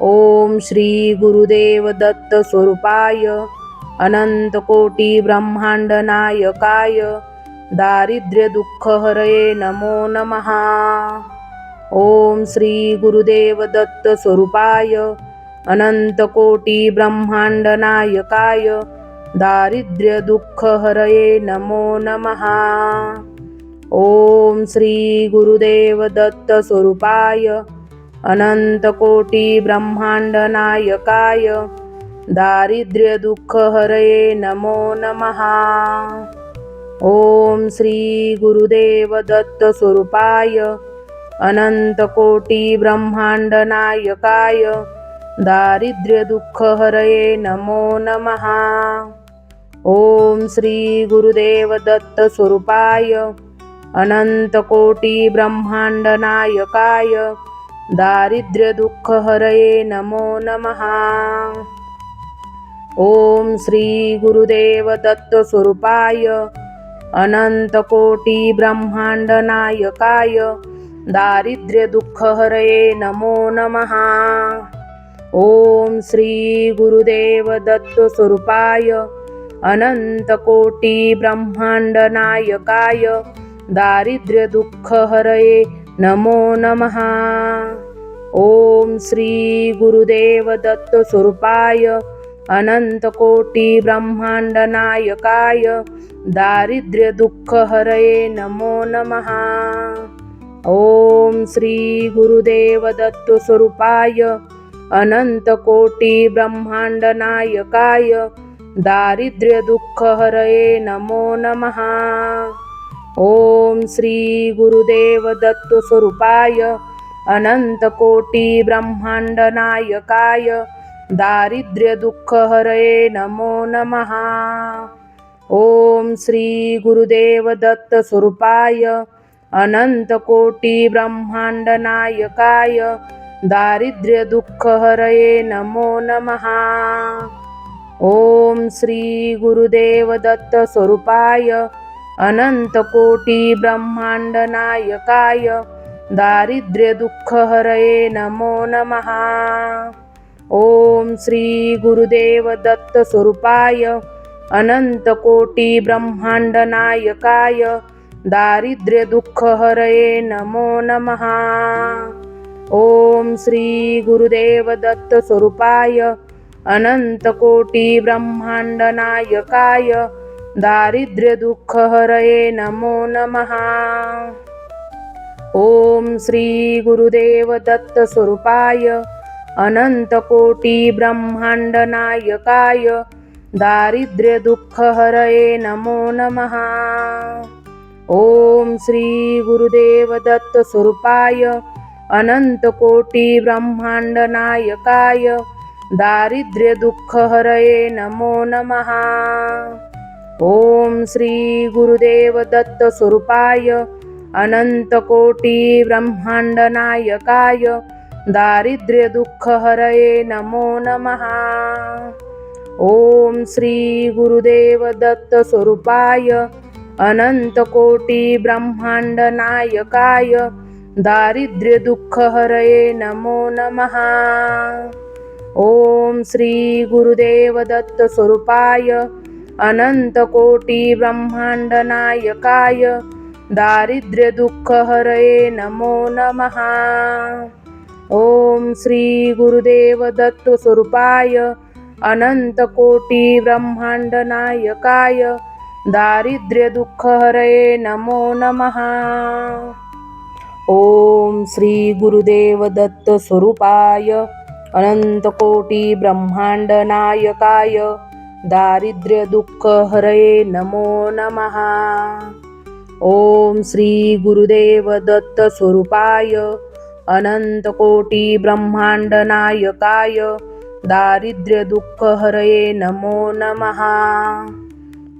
ओम श्री गुरुदेव दत्त स्वरूपाय अनंत कोटी ब्रह्मांड नायकाय दारिद्र्य दुःख हरये नमो नमः। ओम श्री गुरुदेव दत्त स्वरूपाय अनंत कोटी ब्रह्मांड नायकाय दारिद्र्य दुःख हरये नमो नमः। ओम श्री गुरुदेव दत्त स्वरूपाय अनंतकोटी ब्रह्मांड नायकाय दारिद्र्य दुःख हरये नमो नमः। ओम श्री गुरुदेव दत्त स्वरूपाय अनंतकोटी ब्रह्मांड नायकाय दारिद्र्य दुःख हरये नमो नमः। ओम श्री गुरुदेव दत्त स्वरूपाय अनंतकोटी ब्रह्मांड नायकाय दारिद्र्य दुःख हरये नमो नमः। ओम श्री गुरुदेव दत्त स्वरूपाय अनंतकोटी ब्रह्मांड नायकाय दारिद्र्य दुःख हरये नमो नमः। ओम श्री गुरुदेव दत्त स्वरूपाय अनंतकोटी ब्रह्मांड नायकाय दारिद्र्य दुःख हरये नमो नमः। ओम श्री गुरुदेव दत्त स्वरूपाय अनंतकोटी ब्रह्मांड नायकाय दारिद्र्य दुःख हरये नमो नमः। ओम श्री गुरुदेव दत्त स्वरूपाय अनंतकोटी ब्रह्मांड नायकाय दारिद्र्य दुःख हरये नमो नमः। ओम श्री गुरुदेव दत्त स्वरूपाय अनंतकोटी ब्रह्मांड नायकाय दारिद्र्य दुःख हरये नमो नमः। ओम श्री गुरुदेव दत्त स्वरूपाय अनंतकोटी ब्रह्मांड नायकाय दारिद्र्य दुःख हरये नमो नमः। ओम श्री गुरुदेव दत्त स्वरूपाय अनंतकोटी ब्रह्मांड नायकाय दारिद्र्य दुःख हरये नमो नमः। ओम श्री गुरुदेव दत्त स्वरूपाय अनंतकोटी ब्रह्मांड नायकाय दारिद्र्य दुःख हरये नमो नमः। ओम श्री गुरुदेव दत्त स्वरूपाय अनंतकोटी ब्रह्मांड नायकाय दारिद्र्य दुःख हरये नमो नमः। ओम श्री गुरुदेव दत्त स्वरूपाय अनंतकोटी ब्रह्मांड नायकाय दारिद्र्य दुःख हरये नमो नमः। ओम श्री गुरुदेव दत्त स्वरूपाय अनंतकोटी ब्रह्मांड नायकाय दारिद्र्य दुःख हरये नमो नमः। ओम श्री गुरुदेव दत्त स्वरूपाय अनंतकोटी ब्रह्मांड नायकाय दारिद्र्य दुःख हरये नमो नमः। ओम श्री गुरुदेव दत्त स्वरूपाय अनंतकोटी ब्रह्मांड नायकाय दारिद्र्य दुःख हरये नमो नमः। ओम श्री गुरुदेव दत्त स्वरूपाय अनंतकोटी ब्रह्मांड नायकाय दारिद्र्य दुःख हरये नमो नमः। ओम श्री गुरुदेव दत्त स्वरूपाय अनंतकोटी ब्रह्मांड नायकाय दारिद्र्य दुःख हरये नमो नमः। ओम श्री गुरुदेव दत्त स्वरूपाय अनंतकोटी ब्रह्मांड नायकाय दारिद्र्य दुःख हरये नमो नमः। ओम श्री गुरुदेव दत्त स्वरूपाय अनंतकोटी ब्रह्मांड नायकाय दारिद्र्य दुःख हरये नमो नमः।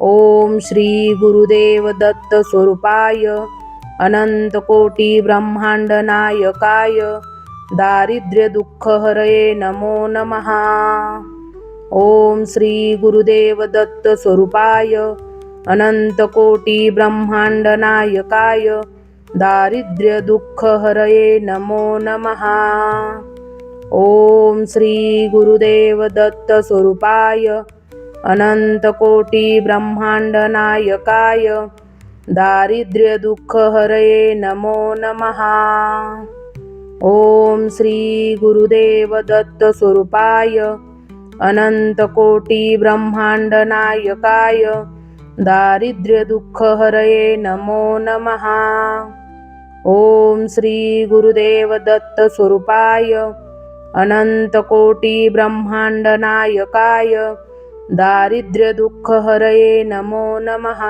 ओम श्री गुरुदेव दत्त स्वरूपाय अनंतकोटी ब्रह्मांड नायकाय दारिद्र्य दुःख हरये नमो नमः। ओम श्री गुरुदेव दत्त स्वरूपाय अनंतकोटी ब्रह्मांड नायकाय दारिद्र्य दुःख हरये नमो नमः। ओम श्री गुरुदेव दत्त स्वरूपाय अनंतकोटी ब्रह्मांड नायकाय दारिद्र्य दुःख हरये नमो नमः। ओम श्री गुरुदेव दत्त स्वरूपाय अनंतकोटी ब्रह्मांड नायकाय दारिद्र्यदुःखहरये नमो नमः। ओम श्री गुरुदेव दत्त स्वरूपाय अनंतकोटी ब्रह्मांड नायकाय दारिद्र्यदुःखहरये नमो नमः।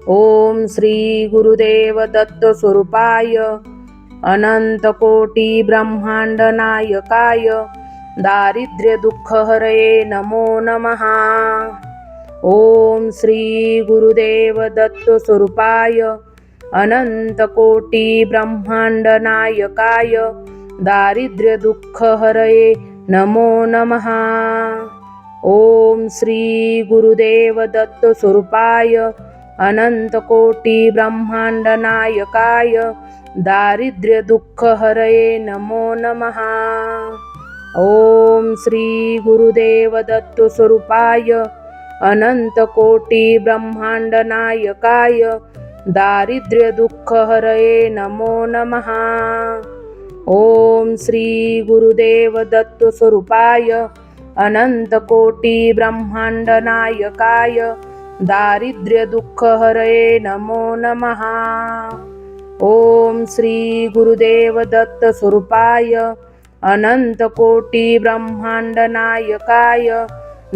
ओम श्री गुरुदेव दत्त स्वरूपाय अनंतकोटी ब्रह्मांड नायकाय दारिद्र्यदुःखहरये नमो नमः। ओम श्री गुरुदेव दत्त स्वरूपाय अनंतकोटी ब्रह्मांड नायकाय दारिद्र्यदुःखहरये नमो नमः। ओम श्री गुरुदेव दत्त स्वरूपाय अनंतकोटी ब्रह्मांड नायकाय दारिद्र्यदुःखहरये नमो नमः। ओम श्री गुरुदेव दत्त स्वरूपाय अनंतकोटी ब्रह्मांड नायकाय दारिद्र्यदुःखहरये नमो नमः। ओम श्री गुरुदेव दत्त स्वरूपाय अनंतकोटी ब्रह्मांड नायकाय दारिद्र्यदुःखहरये नमो नमः। ओम श्री गुरुदेव दत्त स्वरूपाय अनंतकोटी ब्रह्मांड नायकाय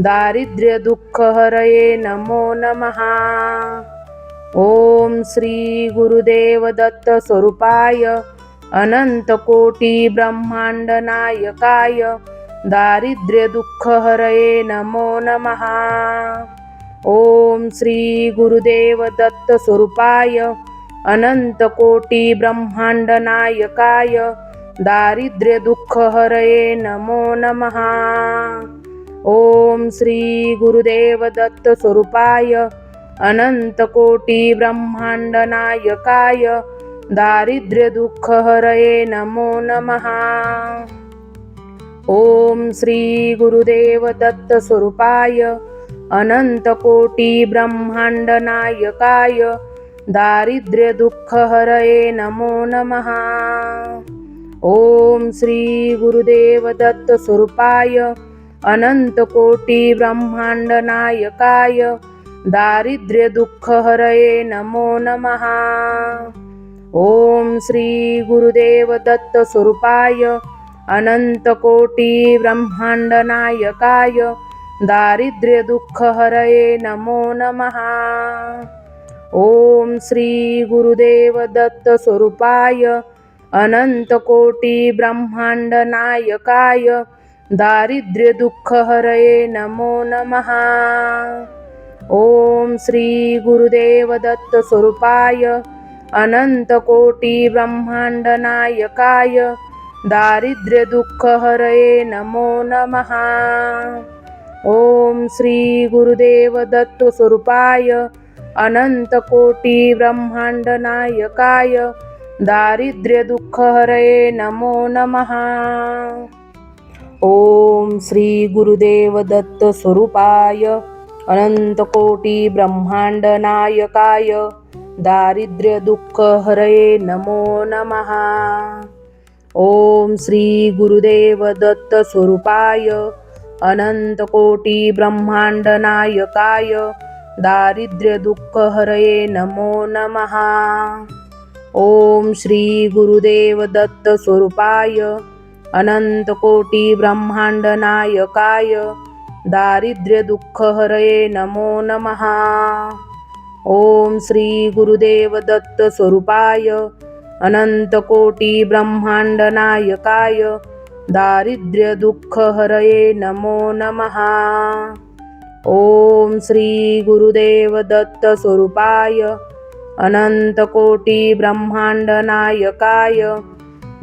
दारिद्र्यदुःखहरये नमो नमः। ओम श्री गुरुदेव दत्त स्वरूपाय अनंतकोटी ब्रह्मांड नायकाय दारिद्र्यदुःखहरये नमो नमः। ओम श्री गुरुदेव दत्त स्वरूपाय अनंतकोटी ब्रह्मांड नायकाय दारिद्र्यदुःखहरये नमो नमः। ओम श्री गुरुदेव दत्त स्वरूपाय अनंतकोटी ब्रह्मांड नायकाय दारिद्र्यदुःखहरये नमो नमः। ओम श्री गुरुदेव दत्त स्वरूपाय अनंतकोटी ब्रह्मांड नायकाय दारिद्र्यदुःखहरये नमो नमः। ओम श्री गुरुदेव दत्त स्वरूपाय अनंतकोटी ब्रह्मांड नायकाय दारिद्र्यदुःखहरये नमो नमः। ओम श्री गुरुदेव दत्त स्वरूपाय अनंतकोटी ब्रह्मांड नायकाय दारिद्र्यदुःखहरये नमो नमः। ओम श्री गुरुदेव दत्त स्वरूपाय अनंतकोटी ब्रह्मांड नायकाय दारिद्र्यदुःखहरये नमो नमः। ओम श्री गुरुदेव दत्त स्वरूपाय अनंतकोटी ब्रह्मांड नायकाय दारिद्र्यदुःखहरये नमो नमः। ओम श्री गुरुदेव दत्त स्वरूपाय अनंतकोटी ब्रह्मांड नायकाय दारिद्र्यदुःखहरये नमो नमः। ओम श्री गुरुदेव दत्त स्वरूपाय अनंतकोटी ब्रह्मांड नायकाय दारिद्र्यदुःखहरये नमो नमः। ओम श्री गुरुदेव दत्त स्वरूपाय अनंतकोटी ब्रह्मांड नायकाय दारिद्र्यदुःखहरये नमो नमः। ओम श्री गुरुदेव दत्त स्वरूपाय अनंतकोटी ब्रह्मांड नायकाय दारिद्र्यदुःखहरये नमो नमः। ओम श्री गुरुदेव दत्त स्वरूपाय अनंतकोटी ब्रह्मांड नायकाय दारिद्र्यदुःखहरये नमो नमः। ओम श्री गुरुदेव दत्त स्वरूपाय अनंतकोटी ब्रह्मांड नायकाय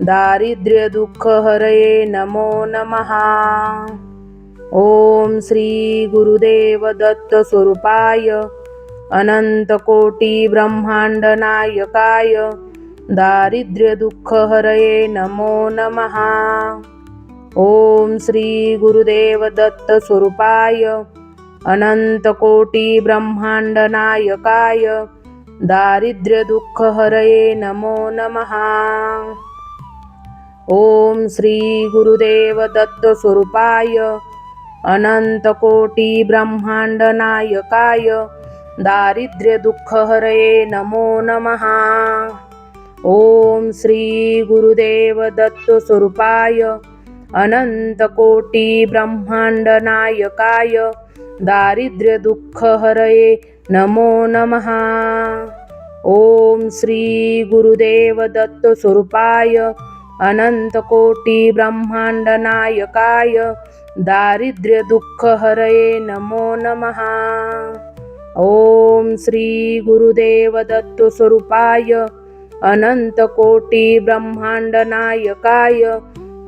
दारिद्र्यदुःखहरये नमो नमः। ओम श्री गुरुदेव दत्त स्वरूपाय अनंतकोटी ब्रह्मांड नायकाय दारिद्र्यदुःखहरये नमो नमः। ओम श्री गुरुदेव दत्त स्वरूपाय अनंतकोटी ब्रह्मांड नायकाय दारिद्र्यदुःखहरये नमो नमः। ओम श्री गुरुदेव दत्त स्वरूपाय अनंतकोटी ब्रह्मांड नायकाय दारिद्र्य दुःख हरये नमो नमः। ओम श्री गुरुदेव दत्त स्वरूपाय अनंतकोटी ब्रह्मांड नायकाय दारिद्र्य दुःख हरये नमो नमः। ओम श्री गुरुदेव दत्त स्वरूपाय अनंतकोटी ब्रह्मांड नायकाय दारिद्र्य दुःख हरये नमो नमः। ओम श्री गुरुदेव दत्त स्वरूपाय अनंतकोटी ब्रह्मांड नायकाय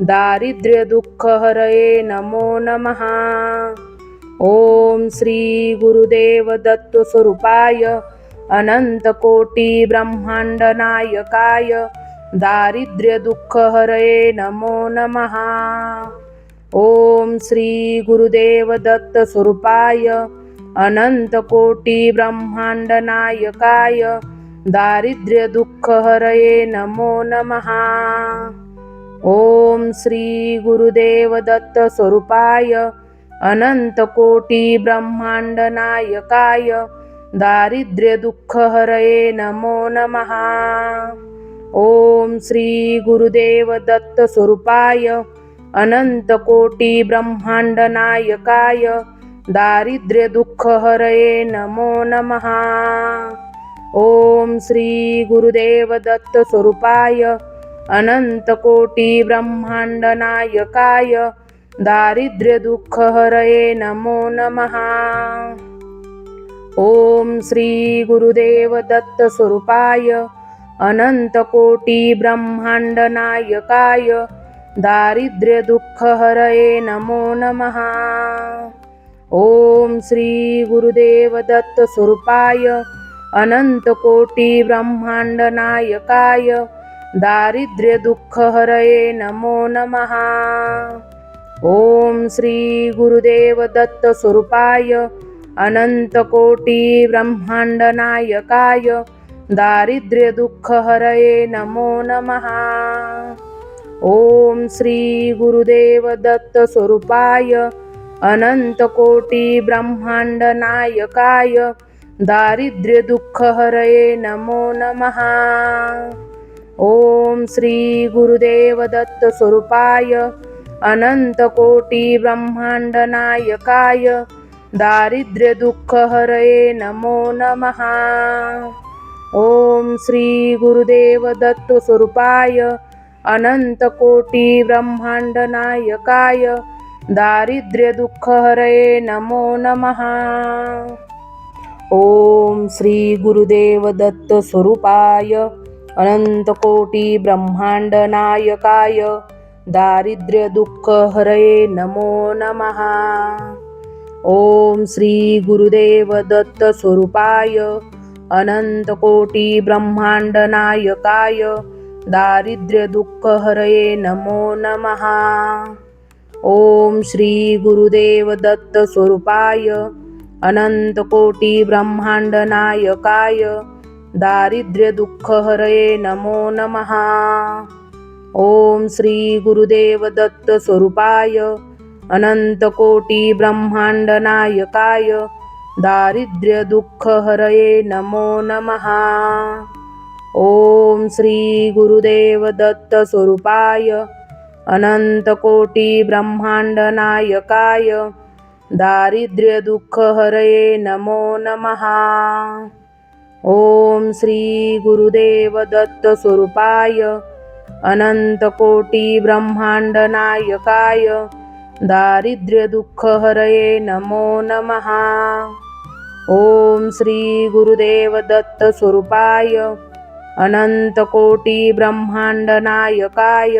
दारिद्र्य दुःख हरये नमो नमः। ओम श्री गुरुदेव दत्त स्वरूपाय अनंतकोटी ब्रह्मांड नायकाय दारिद्र्य दुःख हरये नमो नमः। ओम श्री गुरुदेव दत्त स्वरूपाय अनंतकोटी ब्रह्मांड नायकाय दारिद्र्य दुःख हरये नमो नमः। ओम श्री गुरुदेव दत्त स्वरूपाय अनंतकोटी ब्रह्मांड नायकाय दारिद्र्य दुःख हरये नमो नमः। ओम श्री गुरुदेव दत्त स्वरूपाय अनंतकोटी ब्रह्मांड नायकाय दारिद्र्य दुःख हरये नमो नमः। ओम श्री गुरुदेव दत्त स्वरूपाय अनंतकोटी ब्रह्मांड नायकाय दारिद्र्य दुःख हरये नमो नमः। ओम श्री गुरुदेव दत्त स्वरूपाय अनंतकोटी ब्रह्मांड नायकाय दारिद्र्य दुःख हरये नमो नमः। ओम श्री गुरुदेव दत्त स्वरूपाय अनंतकोटी ब्रह्मांड नायकाय दारिद्र्य दुःख हरये नमो नमः। ओम श्री गुरुदेव दत्त स्वरूपाय अनंतकोटी ब्रह्मांड नायकाय दारिद्र्य दुःख हरये नमो नमः। ओम श्री गुरुदेव दत्त स्वरूपाय अनंतकोटी ब्रह्मांड नायकाय दारिद्र्य दुःख हरये नमो नमः। ओम श्री गुरुदेव दत्त स्वरूपाय अनंतकोटी ब्रह्मांड नायकाय दारिद्र्य दुःख हरये नमो नमः। ओम श्री गुरुदेव दत्त स्वरूपाय अनंतकोटी ब्रह्मांड नायकाय दारिद्र्य दुःख हरये नमो नमः। ओम श्री गुरुदेव दत्त स्वरूपाय अनंतकोटी ब्रह्मांड नायकाय दारिद्र्य दुःख हरये नमो नमः। ओम श्री गुरुदेव दत्त स्वरूपाय अनंतकोटी ब्रह्मांड नायकाय दारिद्र्य दुःख हरये नमो नमः। ओम श्री गुरुदेव दत्त स्वरूपाय अनंतकोटी ब्रह्मांड नायकाय दारिद्र्य दुःख हरये नमो नमः। ओम श्री गुरुदेव दत्त स्वरूपाय अनंतकोटी ब्रह्मांड नायकाय दारिद्र्य दुःख हरये नमो नमः। ओम श्री गुरुदेव दत्त स्वरूपाय अनंतकोटी ब्रह्मांड नायकाय दारिद्र्य दुःख हरये नमो नमः। ओम श्री गुरुदेव दत्त स्वरूपाय अनंतकोटी ब्रह्मांड नायकाय दारिद्र्य दुःख हरये नमो नमः। ओम श्री गुरुदेव दत्त स्वरूपाय अनंतकोटी ब्रह्मांड नायकाय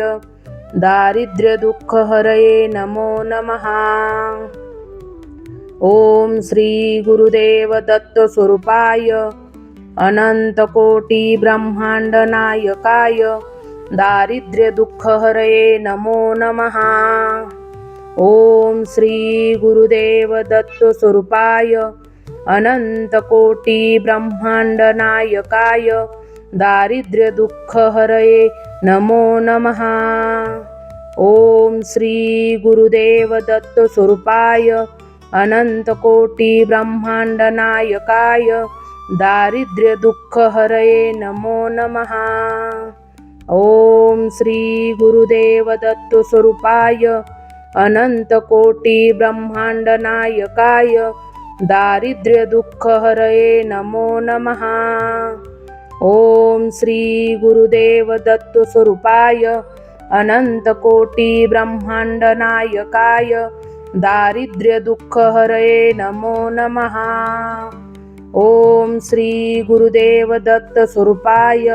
दारिद्र्य दुःख हरये नमो नमः। ओम श्री गुरुदेव दत्त स्वरूपाय अनंतकोटी ब्रह्मांड नायकाय दारिद्र्य दुःख हरये नमो नमः। ओम श्री गुरुदेव दत्त स्वरूपाय अनंतकोटी ब्रह्मांड नायकाय दारिद्र्य दुःख हरये नमो नमः। ओम श्री गुरुदेव दत्त स्वरूपाय अनंत कोटी ब्रह्मांड नायकाय दारिद्र्य दुःख हरये नमो नमः। ओम श्री गुरुदेव दत्त स्वरूपाय अनंत कोटी ब्रह्मांड नायकाय दारिद्र्य दुःख हरये नमो नमः। ओम श्री गुरुदेव दत्त स्वरूपाय अनंत कोटी ब्रह्मांड नायकाय दारिद्र्य दुःख हरये नमो नमः। ओम श्री गुरुदेव दत्त स्वरूपाय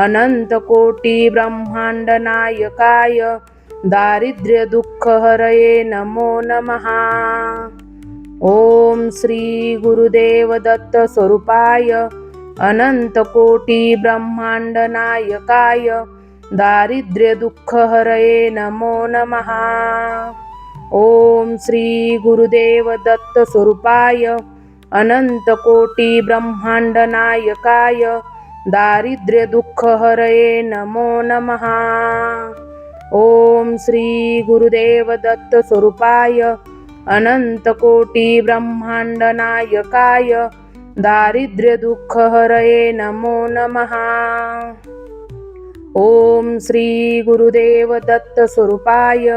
अनंत कोटी ब्रह्मांड नायकाय दारिद्र्य दुःख हरये नमो नमः। ओम श्री गुरुदेव दत्त स्वरूपाय अनंत कोटी ब्रह्मांड नायकाय दारिद्र्य दुःख हरये नमो नमः। ओम श्री गुरुदेव दत्त स्वरूपाय अनंत कोटी ब्रह्मांड नायकाय दारिद्र्य दुःख हरये नमो नमः। ओम श्री गुरुदेव दत्त स्वरूपाय अनंत कोटी ब्रह्मांड नायकाय दारिद्र्य दुःख हरये नमो नमः। ओम श्री गुरुदेव दत्त स्वरूपाय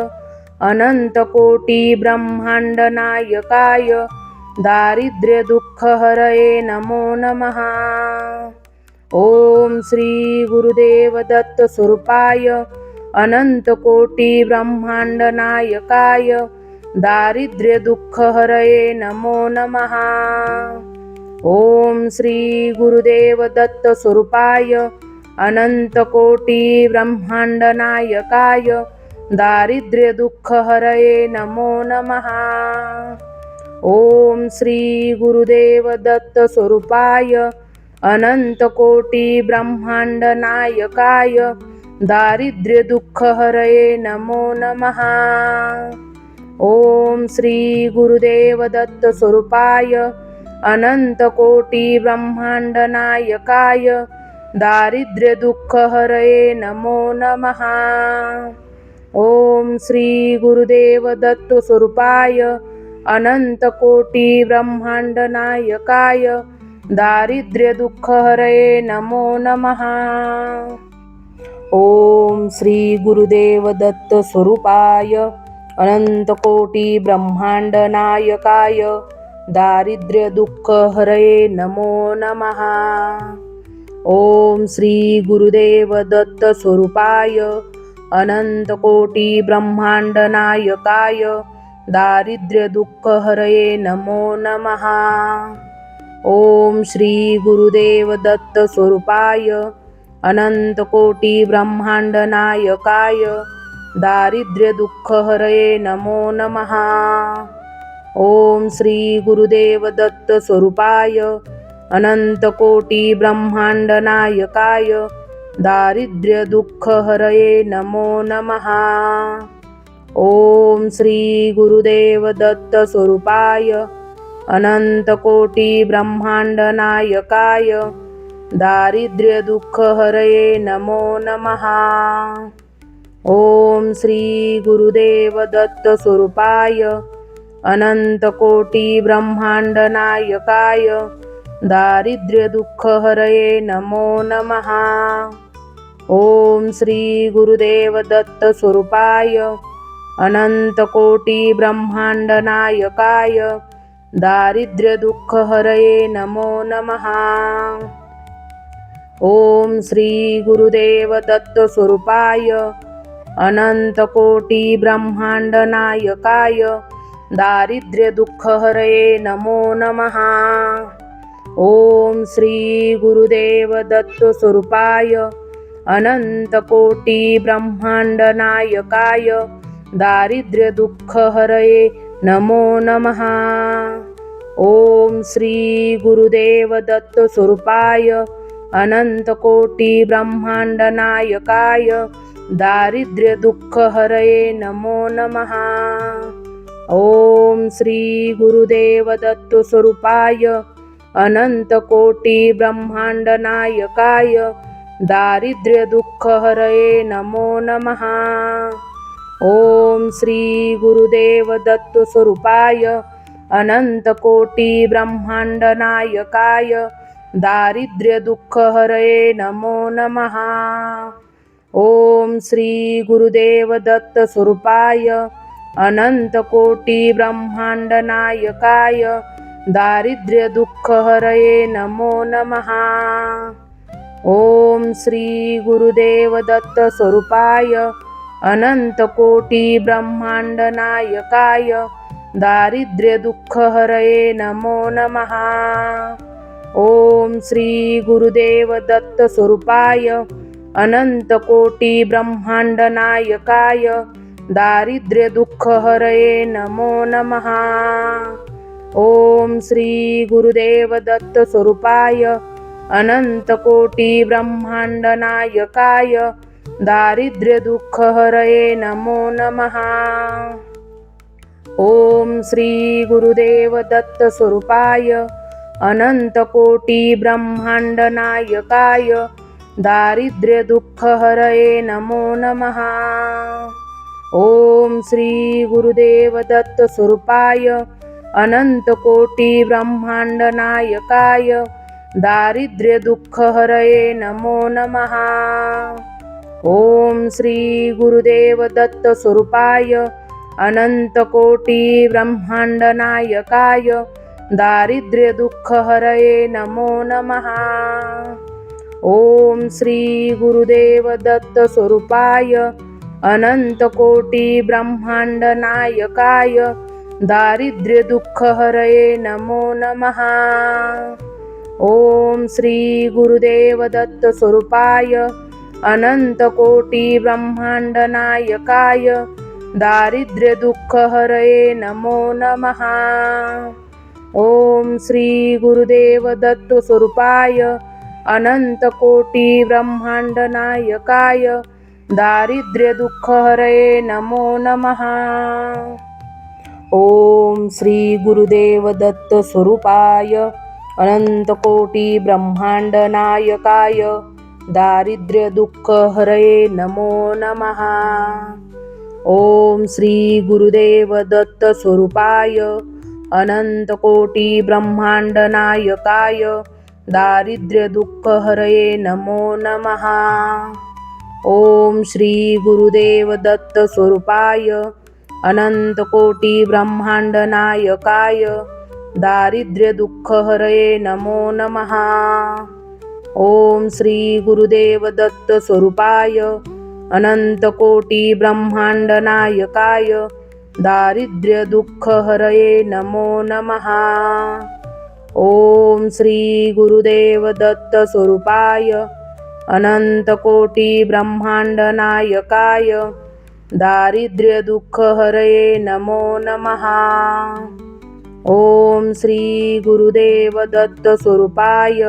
अनंत कोटी ब्रह्मांड नायकाय दारिद्र्य दुःख हरये नमो नमः। ओम श्री गुरुदेव दत्त स्वरूपाय अनंत कोटी ब्रह्मांड नायकाय दारिद्र्य दुःख हरये नमो नमः। ओम श्री गुरुदेव दत्त स्वरूपाय अनंत कोटी ब्रह्मांड नायकाय दारिद्र्य दुःख हरये नमो नमः। ओम श्री गुरुदेव दत्त स्वरूपाय अनंत कोटी ब्रह्मांड नायकाय दारिद्र्य दुःख हरये नमो नमः। ओम श्री गुरुदेव दत्त स्वरूपाय अनंत कोटी ब्रह्मांड नायकाय दारिद्र्य दुःख हरये नमो नमः। ओम श्री गुरुदेव दत्त स्वरूपाय अनंत कोटी ब्रह्मांड नायकाय दारिद्र्य दुःख हरये नमो नमः। ओम श्री गुरुदेव दत्त स्वरूपाय अनंत कोटी ब्रह्मांड नायकाय दारिद्र्य दुःख हरये नमो नमः। ओम श्री गुरुदेव दत्त स्वरूपाय अनंत कोटी ब्रह्मांड नायकाय दारिद्र्य दुःख हरये नमो नमः। ओम श्री गुरुदेव दत्त स्वरूपाय अनंत कोटी ब्रह्मांड नायकाय दारिद्र्य दुःख हरये नमो नमः। ओम श्री गुरुदेव दत्त स्वरूपाय अनंत कोटी ब्रह्मांड नायकाय दारिद्र्य दुःख हरये नमो नमः। ओम श्री गुरुदेव दत्त स्वरूपाय अनंत कोटी ब्रह्मांड नायकाय दारिद्र्य दुःख हरये नमो नमः। ओम श्री गुरुदेव दत्त स्वरूपाय अनंत कोटी ब्रह्मांड नायकाय दारिद्र्य दुःख हरये नमो नमः। ओम श्री गुरुदेव दत्त स्वरूपाय अनंत कोटी ब्रह्मांड नायकाय दारिद्र्य दुःख हरये नमो नमः। ओम श्री गुरुदेव दत्त स्वरूपाय अनंत कोटी ब्रह्मांड नायकाय दारिद्र्य दुःख हरये नमो नमः। ओम श्री गुरुदेव दत्त स्वरूपाय अनंत कोटी ब्रह्मांड नायकाय दारिद्र्य दुःख हरये नमो नमः। ओम श्री गुरुदेव दत्त स्वरूपाय अनंत कोटी ब्रह्मांड नायकाय दारिद्र्य दुःख हरये नमो नमः। ओम श्री गुरुदेव दत्त स्वरूपाय अनंत कोटी ब्रह्मांड नायकाय दारिद्र्य दुःख हरये नमो नमः। ओम श्री गुरुदेव दत्त स्वरूपाय अनंत कोटी ब्रह्मांड नायकाय दारिद्र्य दुःख हरये नमो नमः। ओम श्री गुरुदेव दत्त स्वरूपाय अनंत कोटी ब्रह्मांड नायकाय दारिद्र्य दुःख हरये नमो नमः। ओम श्री गुरुदेव दत्त स्वरूपाय अनंत कोटी ब्रह्मांड नायकाय दारिद्र्य दुःख हरये नमो नमः। ओम श्री गुरुदेव दत्त स्वरूपाय अनंत कोटी ब्रह्मांड नायकाय दारिद्र्य दुःख हरये नमो नमः। ओम श्री गुरुदेव दत्त स्वरूपाय अनंत कोटी ब्रह्मांड नायकाय दारिद्र्य दुःख हरये नमो नमः। ओम श्री गुरुदेव दत्त स्वरूपाय अनंत कोटी ब्रह्मांड नायकाय दारिद्र्य दुःख हरये नमो नमः। ओम श्री गुरुदेव दत्त स्वरूपाय अनंत कोटी ब्रह्मांड नायकाय दारिद्र्य दुःख हरये नमो नमः। ओम श्री गुरुदेव दत्त स्वरूपाय अनंत कोटी ब्रह्मांड नायकाय दारिद्र्य दुःख हरये नमो नमः। ओम श्री गुरुदेव दत्त स्वरूपाय अनंत कोटी ब्रह्मांड नायकाय दारिद्र्य दुःख हरये नमो नमः। ओम श्री गुरुदेव दत्त स्वरूपाय अनंत कोटी ब्रह्मांड नायकाय दारिद्र्य दुःख हरये नमो नमः। ओम श्री गुरुदेव दत्त स्वरूपाय अनंत कोटी ब्रह्मांड नायकाय दारिद्र्य दुःख हरये नमो नमः। ओम श्री गुरुदेव दत्त स्वरूपाय अनंत कोटी ब्रह्मांड नायकाय दारिद्र्य दुःख हरये नमो नमः। ओम श्री गुरुदेव दत्त स्वरूपाय अनंत कोटी ब्रह्मांड नायकाय दारिद्र्य दुःख हरये नमो नमः। ओम श्री गुरुदेव दत्त स्वरूपाय अनंत कोटी ब्रह्मांड नायकाय दारिद्र्य दुःख हरये नमो नमः। ओम श्री गुरुदेव दत्त स्वरूपाय अनंत कोटी ब्रह्मांड नायकाय दारिद्र्य दुःख हरये नमो नमः। ओम श्री गुरुदेव दत्त स्वरूपाय अनंत कोटी ब्रह्मांड नायकाय दारिद्र्य दुःख हरये नमो नमः। ओम श्री गुरुदेव दत्त स्वरूपाय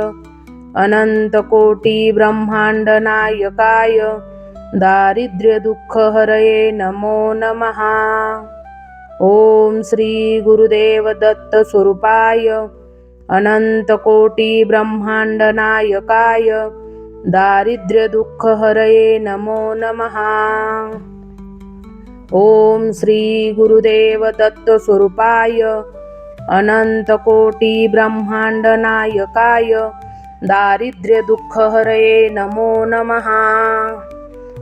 अनंत कोटी ब्रह्मांड नायकाय दारिद्र्य दुःख हरये नमो नमः। ओम श्री गुरुदेव दत्त स्वरूपाय अनंत कोटी ब्रह्मांड नायकाय दारिद्र्य दुःख हरये नमो नमः। ओम श्री गुरुदेव दत्त स्वरूपाय अनंत कोटी ब्रह्मांड नायकाय दारिद्र्य दुःख हरये नमो नमः।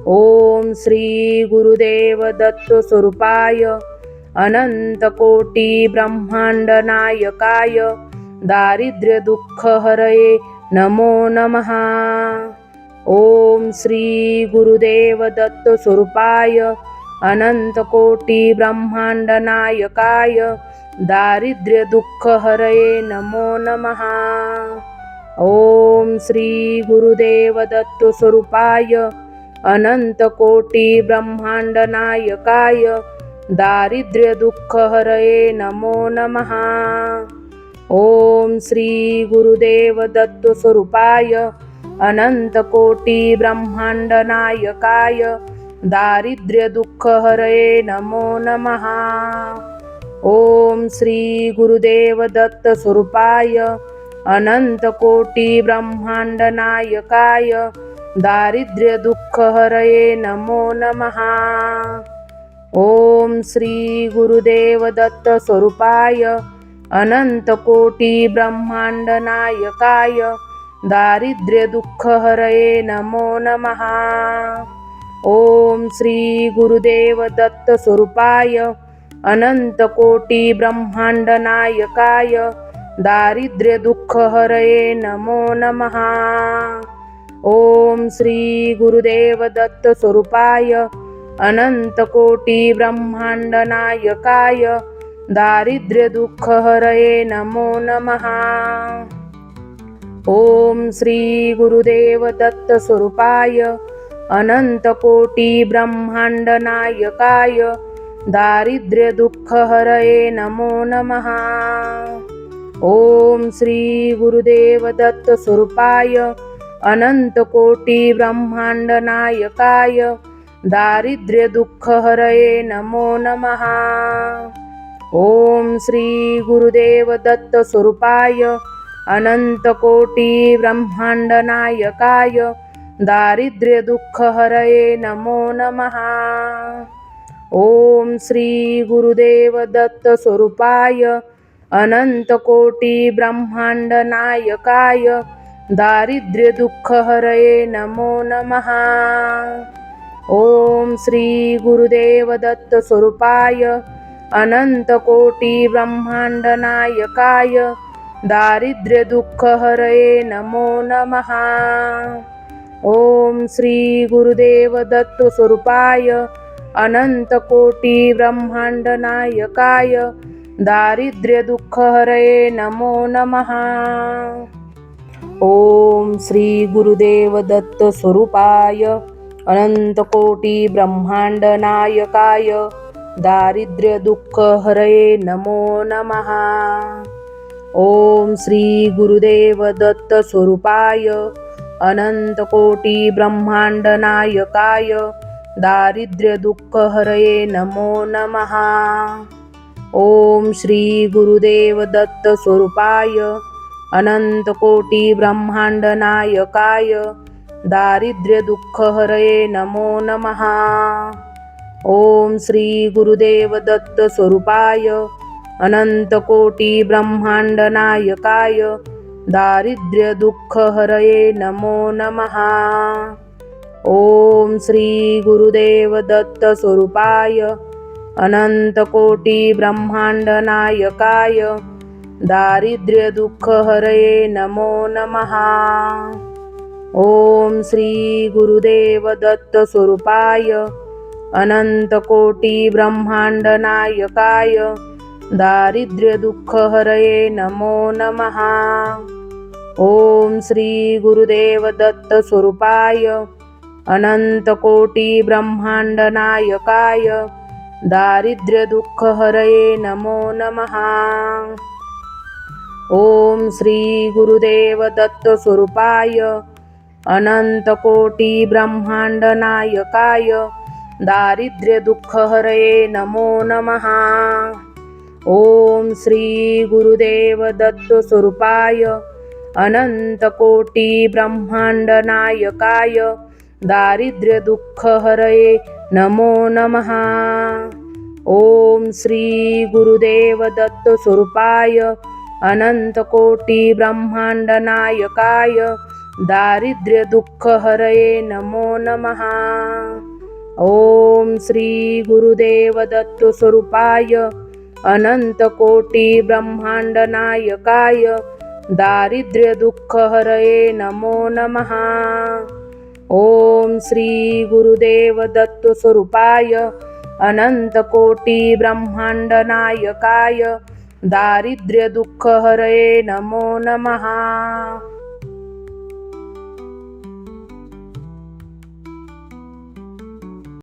ओम श्री गुरुदेव दत्त स्वरूपाय अनंत कोटी ब्रह्मांड नायकाय दारिद्र्य दुःख हरये नमो नमः। ओम श्री गुरुदेव दत्त स्वरूपाय अनंत कोटी ब्रह्मांड नायकाय दारिद्र्य दुःख हरये नमो नमः। ओम श्री गुरुदेव दत्त स्वरूपाय अनंत कोटी ब्रह्मांड नायकाय दारिद्र्य दुःख हरये नमो नमः। ओम श्री गुरुदेव दत्त स्वरूपाय अनंत कोटी ब्रह्मांड नायकाय दारिद्र्य दुःख हरये नमो नमः। ओम श्री गुरुदेव दत्त स्वरूपाय अनंत कोटी ब्रह्मांड नायकाय दारिद्र्य दुःख हरये नमो नमः। ओम श्री गुरुदेव दत्त स्वरूपाय अनंत कोटी ब्रह्मांड नायकाय दारिद्र्य दुःख हरये नमो नमः। ओम श्री गुरुदेव दत्त स्वरूपाय अनंत कोटी ब्रह्मांड नायकाय दारिद्र्य दुःख हरये नमो नमः। ओम श्री गुरुदेव दत्त स्वरूपाय अनंत कोटी ब्रह्मांड नायकाय दारिद्र्य दुःख हरये नमो नमः। ओम श्री गुरुदेव दत्त स्वरूपाय अनंत कोटी ब्रह्मांड नायकाय दारिद्र्य दुःख हरये नमो नमः। ओम श्री गुरुदेव दत्त स्वरूपाय अनंत कोटी ब्रह्मांड नायकाय दारिद्र्य दुःख हरये नमो नमः। ओम श्री गुरुदेव दत्त स्वरूपाय अनंत कोटी ब्रह्मांड नायकाय दारिद्र्य दुःख हरये नमो नमः। ओम श्री गुरुदेव दत्त स्वरूपाय अनंत कोटी ब्रह्मांड नायकाय दारिद्र्य दुःख हरये नमो नमः। ओम श्री गुरुदेव दत्त स्वरूपाय अनंत कोटी ब्रह्मांड नायकाय दारिद्र्य दुःख हरये नमो नमः। ओम श्री गुरुदेव दत्त स्वरूपाय अनंत कोटी ब्रह्मांड नायकाय दारिद्र्य दुःख हरये नमो नमः। ओम श्री गुरुदेव दत्त स्वरूपाय अनंत कोटी ब्रह्मांड नायकाय दारिद्र्य दुःख हरये नमो नमः। ओम श्री गुरुदेव दत्त स्वरूपाय अनंत कोटी ब्रह्मांड नायकाय दारिद्र्य दुःख हरये नमो नमः। ओम श्री गुरुदेव दत्त स्वरूपाय अनंत कोटी ब्रह्मांड नायकाय दारिद्र्य दुःख हरये नमो नमः। ओम श्री गुरुदेव दत्त स्वरूपाय अनंत कोटी ब्रह्मांड नायकाय दारिद्र्य दुःख हरये नमो नमः। ओम श्री गुरुदेव दत्त स्वरूपाय अनंत कोटी ब्रह्मांड नायकाय दारिद्र्य दुःख हरये नमो नमः। ओम श्री गुरुदेव दत्त स्वरूपाय अनंत कोटी ब्रह्मांड नायकाय दारिद्र्य दुःख हरये नमो नमः। ओम श्री गुरुदेव दत्त स्वरूपाय अनंत कोटी ब्रह्मांड नायकाय दारिद्र्य दुःख हरये नमो नमः। ओम श्री गुरुदेव दत्त स्वरूपाय अनंत कोटी ब्रह्मांड नायकाय दारिद्र्य दुःख हरये नमो नमः। ओम श्री गुरुदेव दत्त स्वरूपाय अनंत कोटी ब्रह्मांड नायकाय दारिद्र्य दुःख हरये नमो नमः। ओम श्री गुरुदेव दत्त स्वरूपाय अनंत कोटी ब्रह्मांड नायकाय दारिद्र्य दुःख हरये नमो नमः। ओम श्री गुरुदेव दत्त स्वरूपाय अनंत कोटी ब्रह्मांड नायकाय दारिद्र्य दुःख हरये नमो नमः। ओम श्री गुरुदेव दत्त स्वरूपाय अनंत कोटी ब्रह्मांड नायकाय दारिद्र्य दुःख हरये नमो नमः।